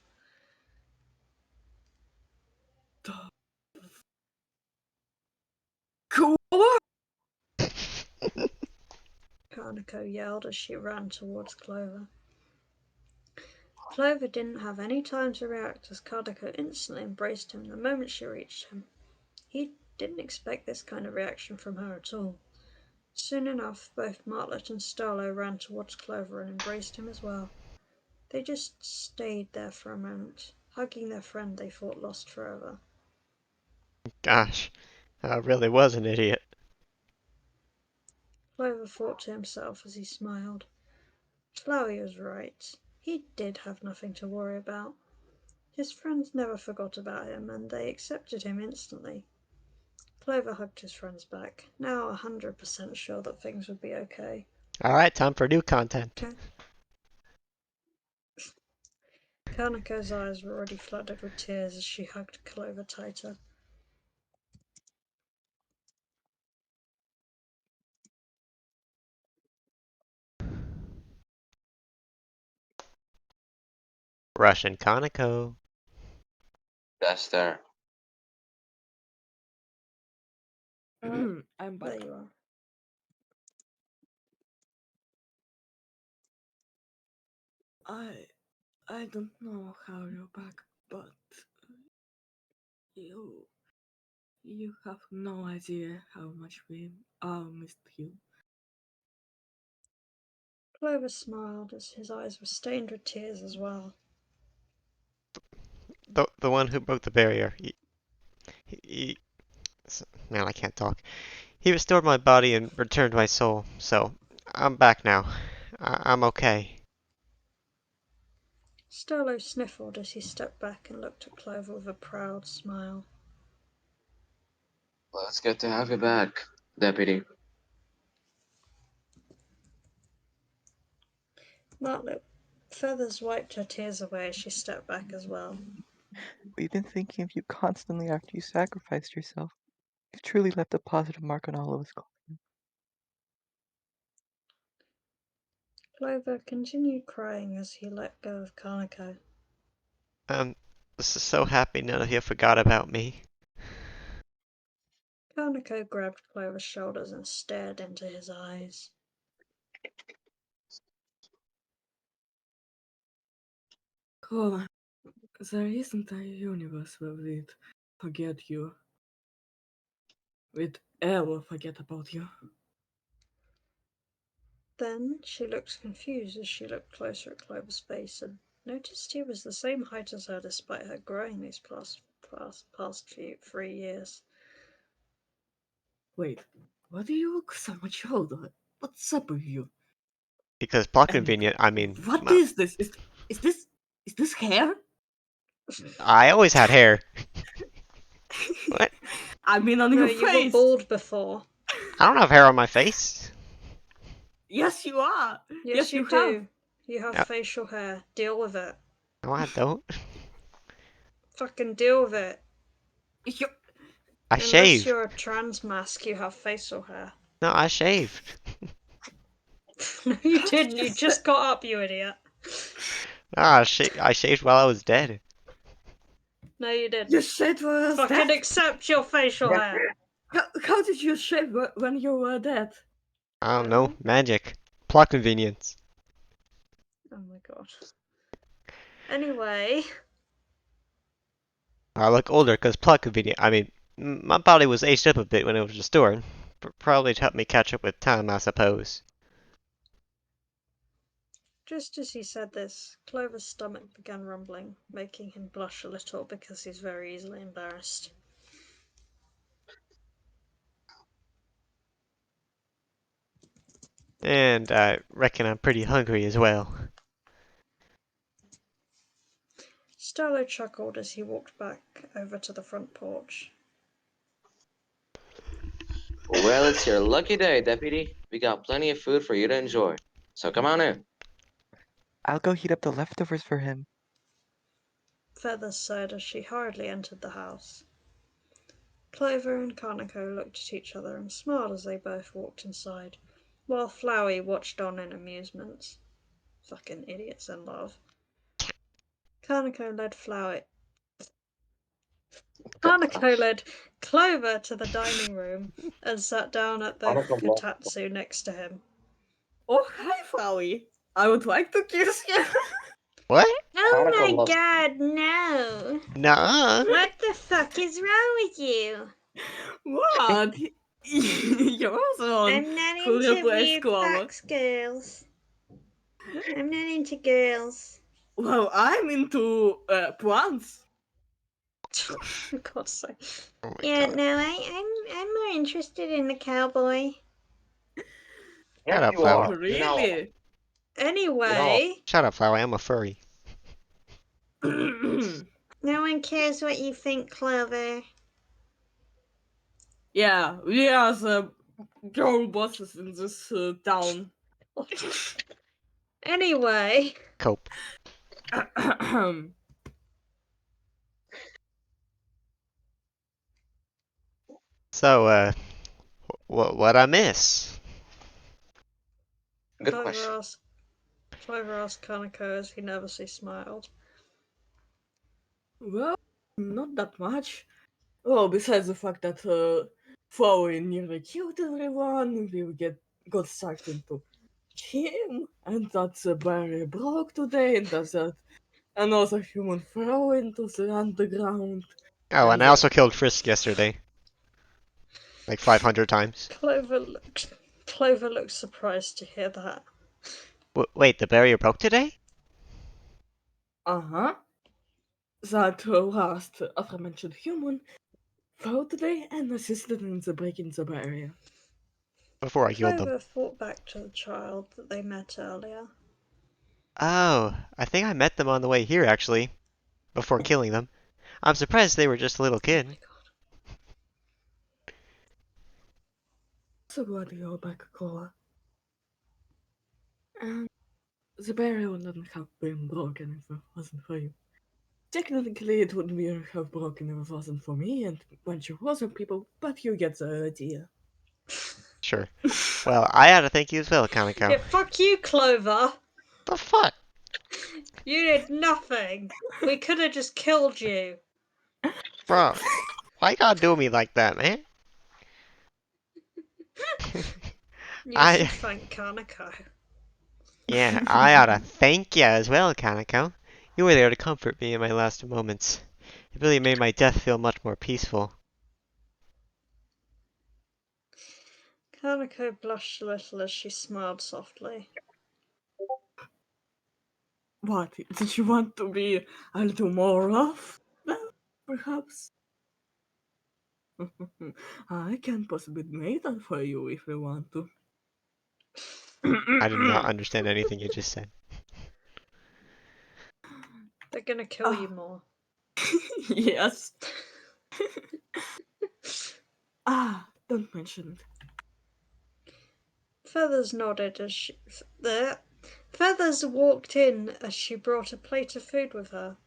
Clover? Kanako yelled as she ran towards Clover. Clover didn't have any time to react as Kanako instantly embraced him the moment she reached him. He didn't expect this kind of reaction from her at all. Soon enough, both Martlet and Starlo ran towards Clover and embraced him as well. They just stayed there for a moment, hugging their friend they thought lost forever. Gosh, I really was an idiot. Clover thought to himself as he smiled. Flowey was right. He did have nothing to worry about. His friends never forgot about him, and they accepted him instantly. Clover hugged his friends back, now 100% sure that things would be okay. Alright, time for new content. Kanako's eyes were already flooded with tears as she hugged Clover tighter. Russian Kanako. That's there. I'm There back. you are. I don't know how you're back, but you you have no idea how much we all missed you. Clover smiled as his eyes were stained with tears as well. The one who broke the barrier. He, man, I can't talk. He restored my body and returned my soul, so I'm back now. I'm okay. Starlo sniffled as he stepped back and looked at Clover with a proud smile. Well, it's good to have you back, Deputy. Martlet Feathers wiped her tears away as she stepped back as well. We've been thinking of you constantly after you sacrificed yourself. You've truly left a positive mark on all of us. Clover continued crying as he let go of Kanako. I'm so happy none of you forgot about me. Kanako grabbed Clover's shoulders and stared into his eyes. Clover, there isn't a universe where we'd forget you. We'd ever forget about you. Then she looked confused as she looked closer at Clover's face and noticed he was the same height as her despite her growing these past few 3 years. Wait, why do you look so much older? What's up with you? Because plot And convenient, I mean, what is this? Is this hair? I always had hair. What? I mean on No, your you were face. bald before. I don't have hair on my face. Yes, you are. Yes, you have. do. You have No. facial hair. Deal with it. No, I don't. Fucking deal with it. You- I Unless shaved. you're a trans mask, you have facial hair. No, I shaved. No, you How did didn't. you You say- just got up, you idiot. I shaved while I was dead. No, you didn't. You shaved when I was Fucking dead? accept your facial hair. How did you shave when you were dead? I don't know. Magic. Plot convenience. Oh my god. Anyway, I look older because plot convenience. I mean, my body was aged up a bit when it was restored. Probably to help me catch up with time, I suppose. just as he said this, Clover's stomach began rumbling, making him blush a little because he's very easily embarrassed. And I reckon I'm pretty hungry as well. Starlo chuckled as he walked back over to the front porch. Well, it's your lucky day, Deputy. We got plenty of food for you to enjoy. So come on in. I'll go heat up the leftovers for him. Feathers said as she hurriedly entered the house. Clover and Kanako looked at each other and smiled as they both walked inside, while Flowey watched on in amusement. Fucking idiots in love. Kanako led Flowey. Kanako led Clover to the dining room and sat down at the kotatsu next to him. Oh, hi, Flowey. I would like to kiss you. What? Oh Kanako my loves- god, no. Nuh-uh. What the fuck is wrong with you? What? You're also on I'm not Who into Replaced weird Clover. fox girls. I'm not into girls. Well, I'm into plants. For God's sake. Oh my Yeah, god. no, I'm more interested in the cowboy. Shut up, you Flower. are. You know, Really? Anyway, Shut up, Flower. I'm a furry. No one cares what you think, Clover. Yeah, we are the girl bosses in this town. anyway, Cope. So, what I miss? good question. Clover asked Kanako as he nervously smiled. Well, not that much. Well, besides the fact that Flowey nearly killed everyone, got sucked into him, and that the barrier broke today, and that another human fell into the underground. Oh, and And I also killed Frisk yesterday. Like 500 times. Clover looked surprised to hear that. Wait, the barrier broke today? uh-huh, that last aforementioned human fell today and assisted in the breaking the barrier. Before I killed them. Clover thought back to the child that they met earlier. Oh, I think I met them on the way here, actually. Before killing them. I'm surprised they were just a little kid. So glad to go back, Cola. And the barrier wouldn't have been broken if it wasn't for you. Technically, it wouldn't have broken if it wasn't for me and a bunch of other people, but you get the idea. Sure. Well, I ought to thank you as well, Kanako. Yeah, fuck you, Clover. The fuck? You did nothing. We could have just killed you. Bro, why you gotta do me like that, man? You I- should thank Kanako. Yeah, I ought to thank you as well, Kanako. You were there to comfort me in my last moments. It really made my death feel much more peaceful. Kanako blushed a little as she smiled softly. What? Did you want to be a little more rough? Well, perhaps. I can possibly make that for you if you want to. I did not understand anything you just said. They're gonna kill you more. Yes. Don't mention it. Feathers nodded as she Feathers walked in as she brought a plate of food with her.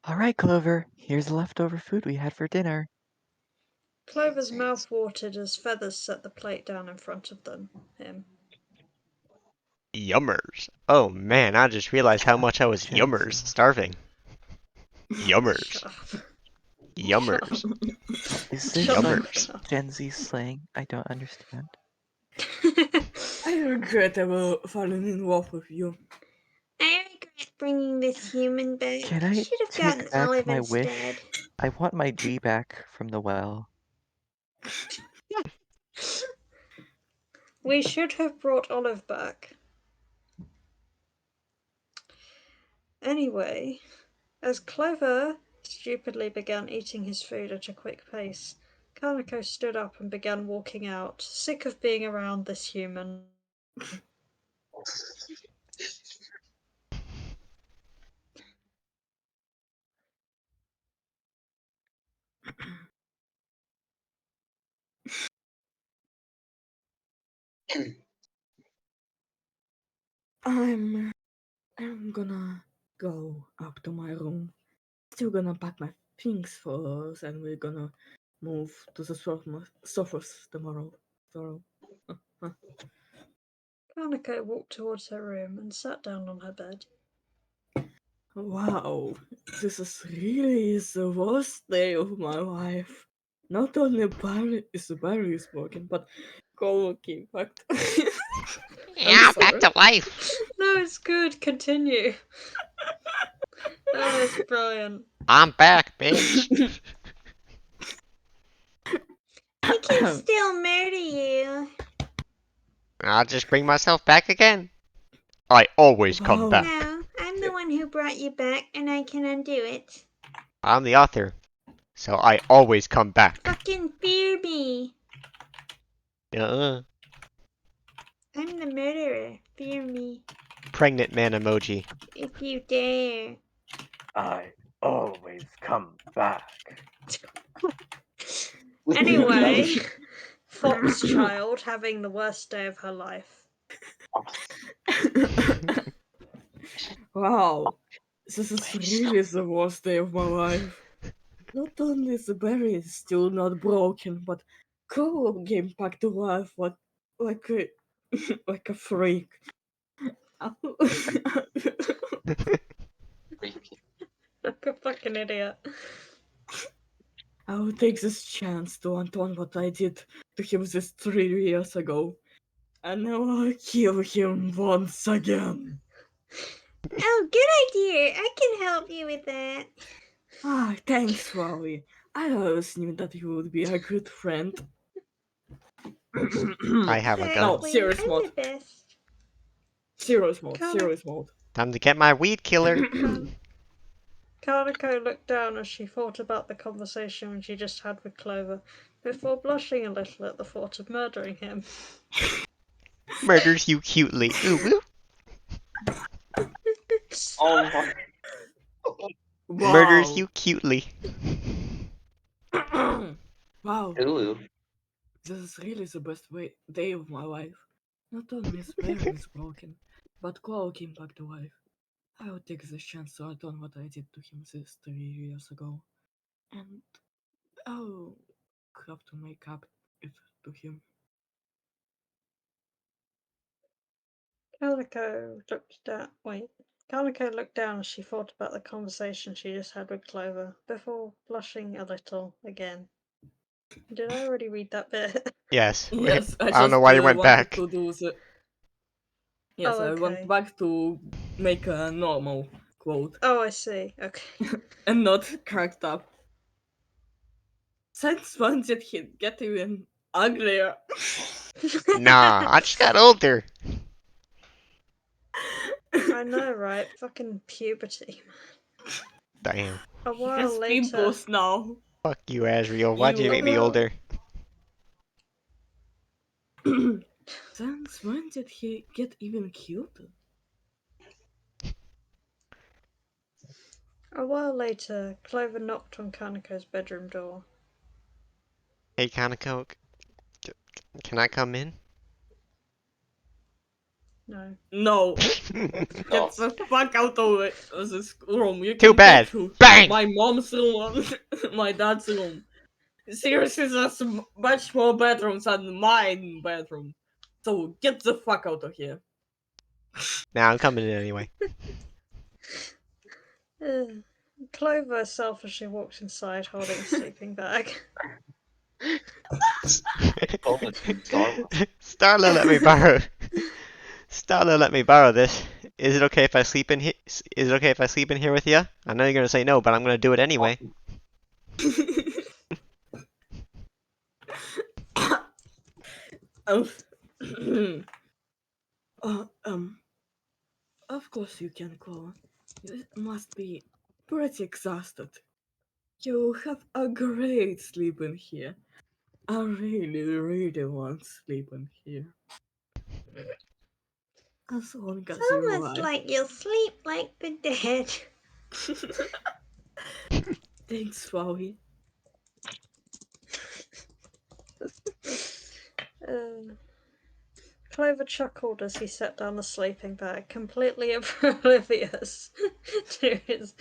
All right, Clover, here's the leftover food we had for dinner. Clover's mouth watered as Feathers set the plate down in front of him. Yummers. Oh man, I just realized how much I was Gen yummers Z. starving. Shut Yummers. up. Yummers. Is this Shut the like Yummers. fuck up. Gen Z slang? I don't understand. I regret ever falling in love with you. I regret bringing this human back. Can I I should have take gotten back Olive my instead. wish? I want my G back from the well. We should have brought Olive back. Anyway, as Clover stupidly began eating his food at a quick pace, Kanako stood up and began walking out, sick of being around this human. I'm gonna go up to my room. Still gonna pack my things first, and we're gonna move to the sofas tomorrow. Kanako walked towards her room and sat down on her bed. Wow, this is really the worst day of my life. Not only Barry is broken, but Cole came back. Yeah, back sorry. to life. No, it's good. Continue. That was brilliant. I'm back, bitch. I can still murder you. I'll just bring myself back again. I always come Wow. back. No, I'm the one who brought you back, and I can undo it. I'm the author, so I always come back. Fucking fear me. Uh-uh. I'm the murderer. Fear me. Pregnant man emoji. If you dare. I always come back. Anyway, Fox Child having the worst day of her life. Wow, this is really the worst day of my life. Not only is the berry is still not broken, but Cole came back to life like a like a freak. Like a fucking idiot. I will take this chance to undo what I did to him this 3 years ago, and I will kill him once again. Oh, good idea. I can help you with that. Ah, thanks, Wally. I always knew that you would be a good friend. I have a No, gun. Exactly. serious I'm mode. the best. Serious mode. Kinda- Serious mode. Time to get my weed killer. Kanako looked down as she thought about the conversation she just had with Clover, before blushing a little at the thought of murdering him. Murders you cutely. Ooh woo. Oh my. Murders Wow. you cutely. Wow. Ooh. This is really the best day of my life. Not only is Barry is broken, but Chloe came back to life. I will take this chance to atone what I did to him this 3 years ago. And I'll have to make up it to him. Kanako looked down as she thought about the conversation she just had with Clover, before blushing a little again. Did I already read that bit? Yes. Yes, I I don't know just why you went wanted back. to do the. Yes, Oh, I okay. went back to make a normal quote Oh, I see. Okay. and not cracked up. Since when did he get even uglier? Nah, I just got older. I know, right? Fucking puberty. Damn. A He while has later, pimples now. Fuck you, Asriel. Why'd you make me You. older? Since when did he get even cuter? Clover knocked on Kanako's bedroom door. Hey, Kanako, can I come in? No. No. No. Get the fuck out of this room. You Too can bad. go to Bang! my mom's room and my dad's room. Seriously, there's much more bedrooms than my bedroom. So get the fuck out of here. Now I'm coming in anyway. Clover selfishly walks inside holding a sleeping bag. Starla, let me borrow. Starla, let me borrow this. Is it okay if I sleep in here? Is it okay if I sleep in here with you? I know you're gonna say no, but I'm gonna do it anyway. um, uh, um, of course you can, Clover. You must be pretty exhausted. You have a great sleep in here. I really, really want sleep in here. As long as It's you almost like. like you'll sleep like the dead. Thanks, Flowey. Clover chuckled as he set down the sleeping bag, completely oblivious to his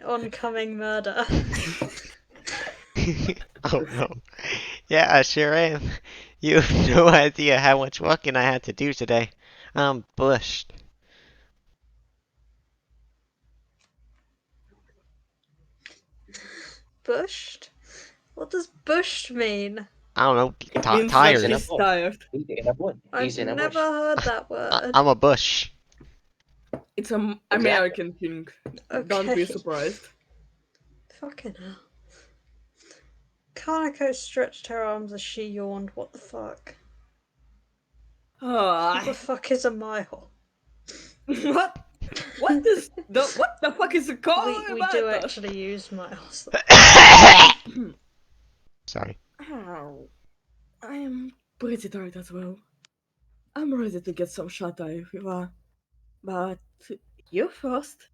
oncoming murder. Oh no. Yeah, I sure am. You have no idea how much walking I had to do today. I'm bushed. Bushed? What does bushed mean? I don't know, It means that tired. he's tired. I've never heard that word. I'm a bush. It's an American thing. Don't be Okay. surprised. Fucking hell. Kanako stretched her arms as she yawned. What the fuck? What the Ah, fuck is a mile? what? What the fuck is the call We about do that? actually use miles. Sorry. Oh, I am pretty tired as well. I'm ready to get some shut eye if you are. But you first.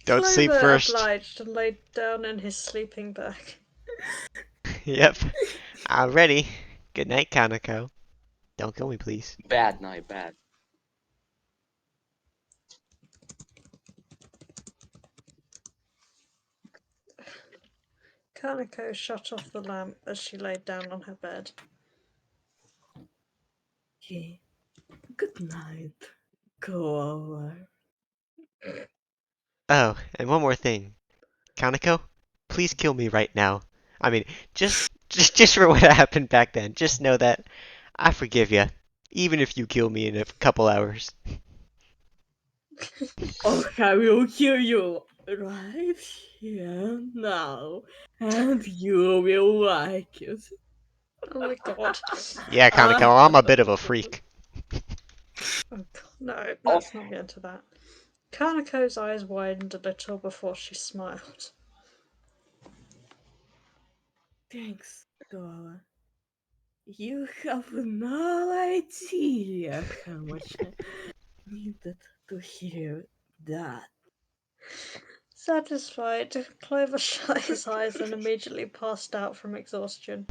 Don't sleep Clover first. obliged and laid down in his sleeping bag. Yep. I'm ready. Good night, Kanako. Don't kill me, please. Bad night, bad. Kanako shut off the lamp as she laid down on her bed. Okay. Good night, Clover. Oh, and one more thing. Kanako, please kill me right now. I mean, just for what happened back then. Just know that I forgive you, even if you kill me in a couple hours. Oh, I will kill you right here now, and you will like it. Oh my god. Yeah, Ah, Kanako, I'm a bit of a freak. Oh, no, let's not get into that. Kanako's eyes widened a little before she smiled. thanks, Clover. You have no idea how much I needed to hear that. Satisfied, Clover shut his eyes and immediately passed out from exhaustion.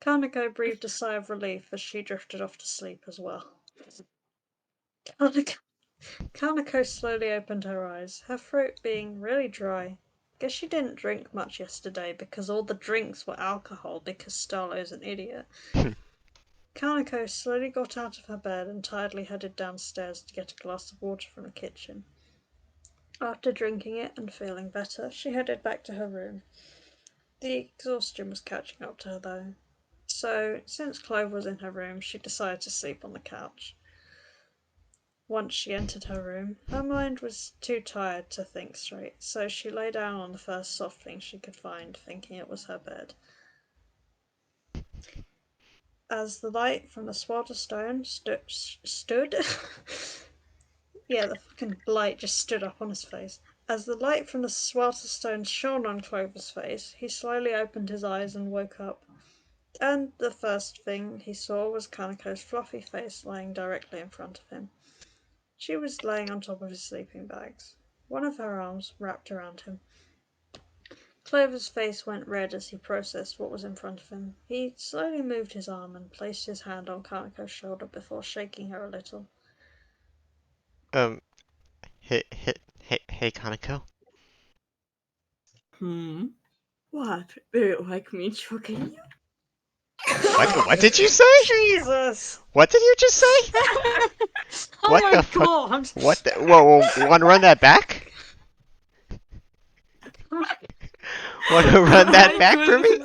Kanako breathed a sigh of relief as she drifted off to sleep as well. Kanako slowly opened her eyes, her throat being really dry. Guess she didn't drink much yesterday because all the drinks were alcohol because Starlo's an idiot. Kanako slowly got out of her bed and tiredly headed downstairs to get a glass of water from the kitchen. After drinking it and feeling better, she headed back to her room. The exhaustion was catching up to her though. So, since Clover was in her room, she decided to sleep on the couch. Once she entered her room, her mind was too tired to think straight, so she lay down on the first soft thing she could find, thinking it was her bed. As the light from the Swatter Stone stood yeah, the fucking light just stood up on his face. As the light from the Swatter Stone shone on Clover's face, he slowly opened his eyes and woke up. And the first thing he saw was Kanako's fluffy face lying directly in front of him. She was laying on top of his sleeping bags, one of her arms wrapped around him. Clover's face went red as he processed what was in front of him. He slowly moved his arm and placed his hand on Kanako's shoulder before shaking her a little. Hey, Kanako. What? Do you like me choking you? What did you say? Jesus! What did you just say? Oh What my the fuck? god! What the? Whoa, wanna run that back? Wanna run that I back for me?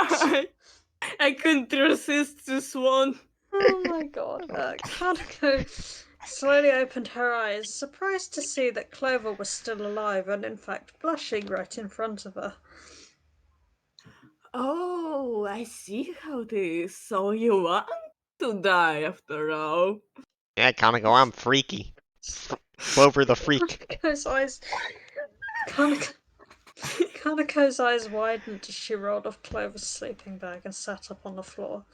couldn't. I couldn't resist this one. Oh my god. Kanako slowly opened her eyes, surprised to see that Clover was still alive and, in fact, blushing right in front of her. Oh, I see how it is. So you want to die after all? Yeah, Kanako, I'm freaky. Clover the freak. Kanako's eyes widened as she rolled off Clover's sleeping bag and sat up on the floor.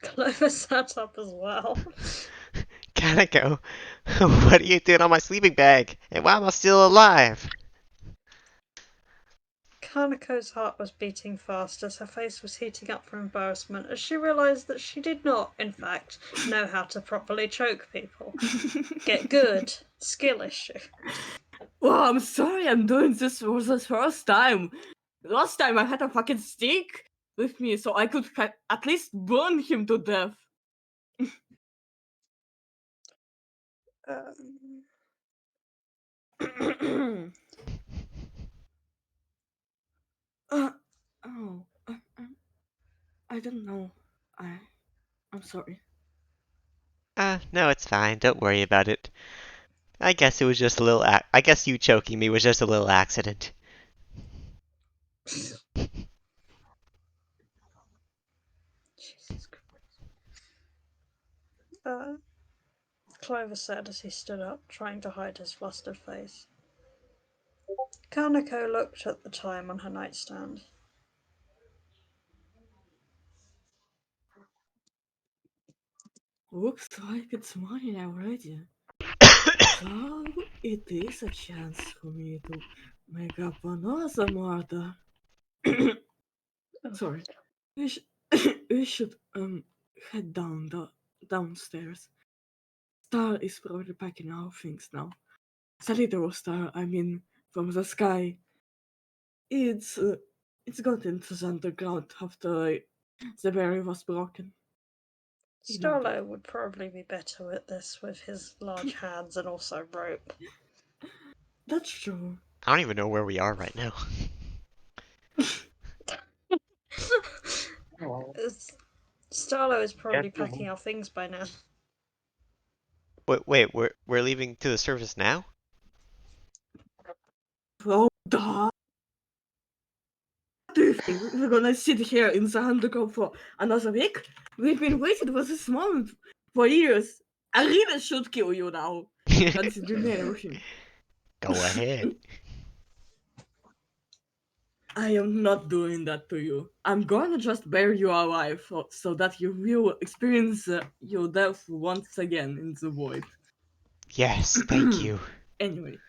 Clover sat up as well. Kanako, what are you doing on my sleeping bag? And why am I still alive? Kanako's heart was beating fast as her face was heating up from embarrassment as she realised that she did not, in fact, know how to properly choke people. Get good. Skill issue. Well, I'm sorry I'm doing this for the first time. Last time I had a fucking stick with me so I could at least burn him to death. uh, oh, I don't know. I'm sorry. No, it's fine. Don't worry about it. I guess it was just a little. I guess you choking me was just a little accident. Jesus Christ. Clover said as he stood up, trying to hide his flustered face. Kanako looked at the time on her nightstand. Looks like it's morning already. So it is a chance for me to make up another murder. Sorry. We, we should head downstairs. Star is probably packing our things now. The literal star, I mean, from the sky. It's got into the underground after the barrier was broken. Starlo would probably be better at this with his large hands and also rope. That's true. I don't even know where we are right now. Starlo is probably packing our things by now. Wait, we're leaving to the surface now? Oh, duh. What do you think? We're gonna sit here in the underground for another week? We've been waiting for this moment for years. I really should kill you now. Considering everything. Go ahead. I am not doing that to you. I'm gonna just bury you alive so that you will experience your death once again in the void. Yes, thank you. Anyway.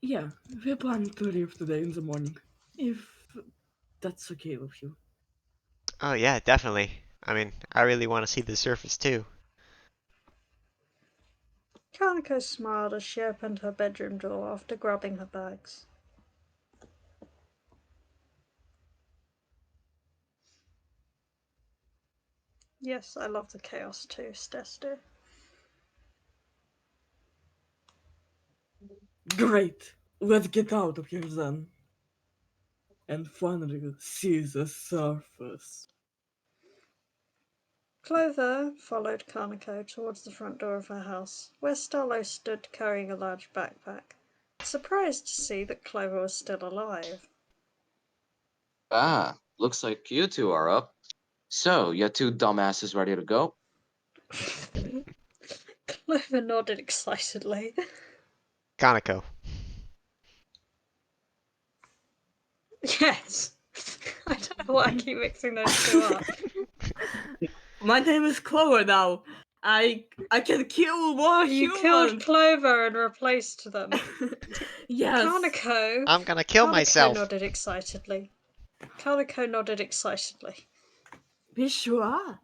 Yeah, we're planning to leave today in the morning. If that's okay with you. Oh yeah, definitely. I mean, I really want to see the surface too. Kanako smiled as she opened her bedroom door after grabbing her bags. Yes, I love the chaos too, Stesto. Great! Let's get out of here then. And finally see the surface. Clover followed Kanako towards the front door of her house, where Starlo stood carrying a large backpack, surprised to see that Clover was still alive. Ah, looks like you two are up. So, you two dumbasses ready to go? Clover nodded excitedly. Kanako. Yes! I don't know why I keep mixing those two up. My name is Clover now. I can kill more You killed humans. Clover and replaced them. Yes. Kanako. I'm gonna kill Kanako myself. nodded excitedly. Kanako nodded excitedly. We sure are.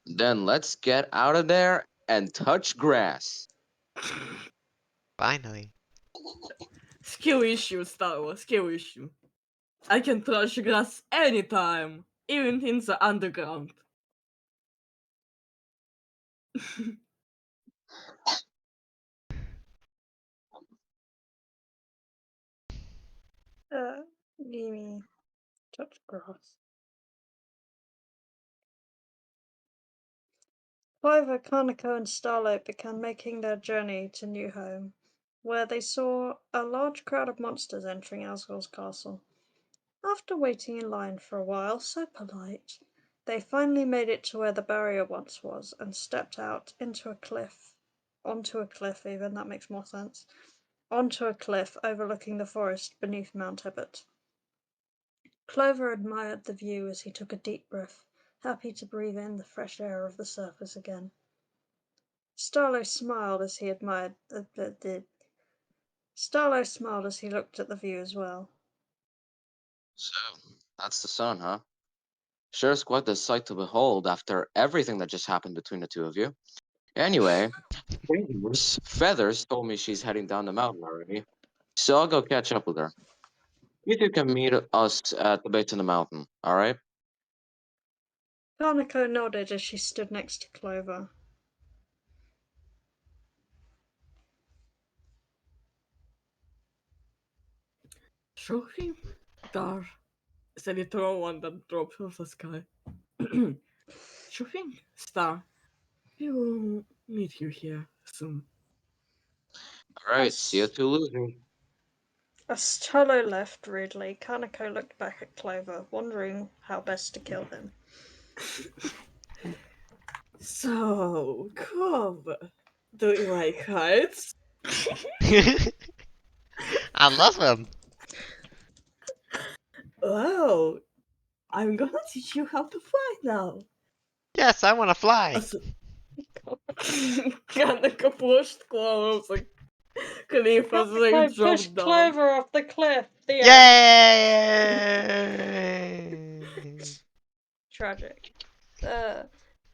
Then let's get out of there and touch grass. Finally. Skill issue, Star Wars. Skill issue. I can touch grass anytime, even in the underground. Mimi, touch grass. Clover, Kanako, and Starlight began making their journey to New Home, where they saw a large crowd of monsters entering Asgul's castle. After waiting in line for a while, so polite, they finally made it to where the barrier once was and stepped out onto a cliff, even, that makes more sense, onto a cliff overlooking the forest beneath Mount Ebott. Clover admired the view as he took a deep breath, happy to breathe in the fresh air of the surface again. Starlo smiled as he looked at the view as well. So, that's the sun, huh? Sure is quite the sight to behold after everything that just happened between the two of you. Anyway, Feathers told me she's heading down the mountain already, so I'll go catch up with her. You two can meet us at the base of the mountain, alright? Kanako nodded as she stood next to Clover. Trophy? Dar. Is a literal one that drops from the sky. Trophy? Star. We will meet you here soon. Alright, see you two losers. As Starlo left rudely, Kanako looked back at Clover, wondering how best to kill him. So, Clover, do you like heights? I love him. Wow, I'm gonna teach you how to fly now. Yes, I want to fly. Kanako pushed Clover off the cliff as they Kanako dropped pushed down. Clover off the cliff. The end. Yay! Tragic.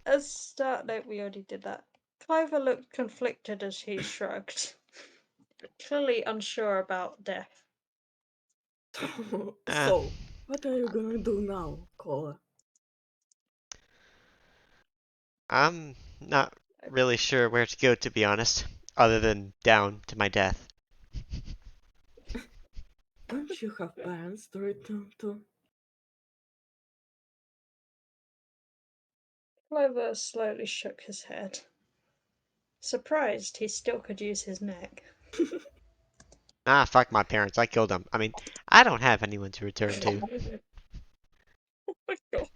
As start note, we already did that. Clover looked conflicted as he shrugged, clearly unsure about death. So, what are you gonna do now, Clover? I'm not really sure where to go, to be honest, other than down to my death. Don't you have parents to return to? Clover slowly shook his head. Surprised, he still could use his neck. Ah, fuck my parents. I killed them. I mean, I don't have anyone to return to. Oh my god.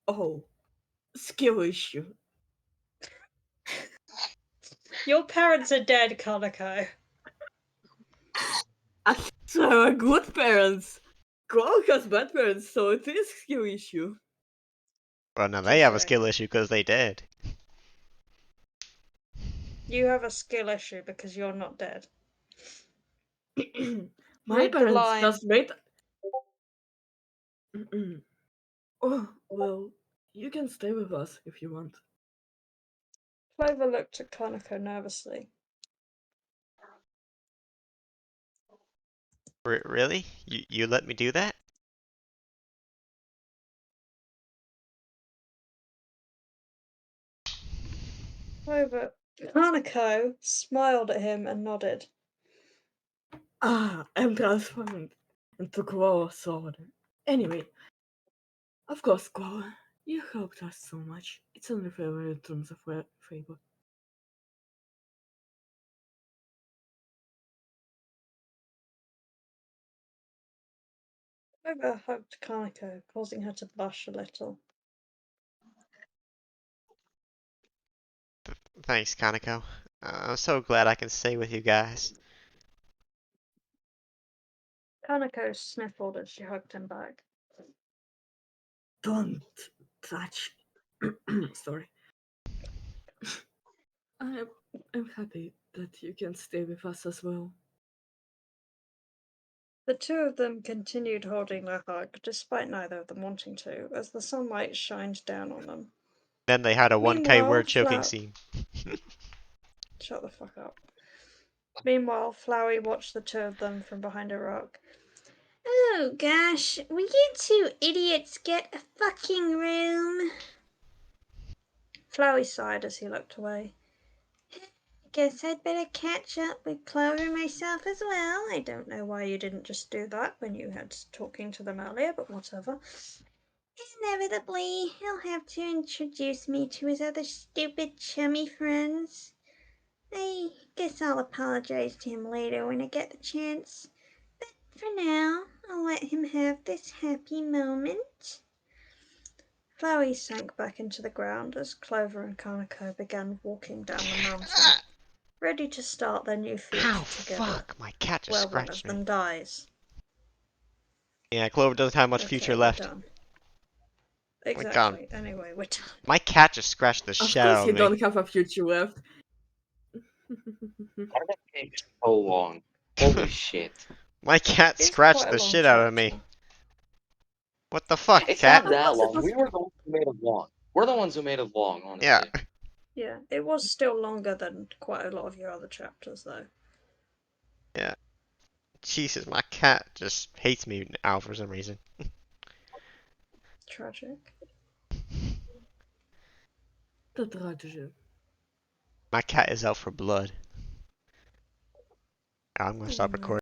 Oh, skill issue. Your parents are dead, Kanako. So are good parents. Clover has bad parents, so it is skill issue. Well, now they have a Touche. skill issue because they did. You have a skill issue because you're not dead. My Read the parents line. just made. Oh, well, you can stay with us if you want. Clover looked at Kanako nervously. Really? You let me do that? Kanako smiled at him and nodded. Ah, I'm transformed into Clover sword. Anyway, of course, Clover, you helped us so much. It's only fair in terms of favor. Clover hugged Kanako, causing her to blush a little. Thanks, Kanako. I'm so glad I can stay with you guys. Kanako sniffled as she hugged him back. Don't touch. Sorry. I'm happy that you can stay with us as well. The two of them continued holding their hug, despite neither of them wanting to, as the sunlight shined down on them. Then they had a 1K Meanwhile, word choking scene. Shut the fuck up. Meanwhile, Flowey watched the two of them from behind a rock. Oh gosh, will you two idiots get a fucking room? Flowey sighed as he looked away. Guess I'd better catch up with Clover and myself as well. I don't know why you didn't just do that when you had talking to them earlier, but whatever. Inevitably, he'll have to introduce me to his other stupid chummy friends. I guess I'll apologize to him later when I get the chance. But for now, I'll let him have this happy moment. Flowey sank back into the ground as Clover and Kanako began walking down the mountain, ready to start their new future Ow, together, fuck! My cat just where one of scratched me. them dies. Yeah, Clover doesn't have much future Okay, we're left. done. My God. Exactly. Anyway, we're done. My cat just scratched the Of shit course out you of me. don't have a future left. Why did that take so long? Holy shit. My cat It's scratched quite a the long shit out of me. chapter. What the fuck, It's cat? not that long. It was- We were the ones who made it long. We're the ones who made it long, Yeah. honestly. Yeah, it was still longer than quite a lot of your other chapters, though. Yeah. Jesus, my cat just hates me now for some reason. Tragic. The tragedy. My cat is out for blood. I'm gonna stop Anyway. recording.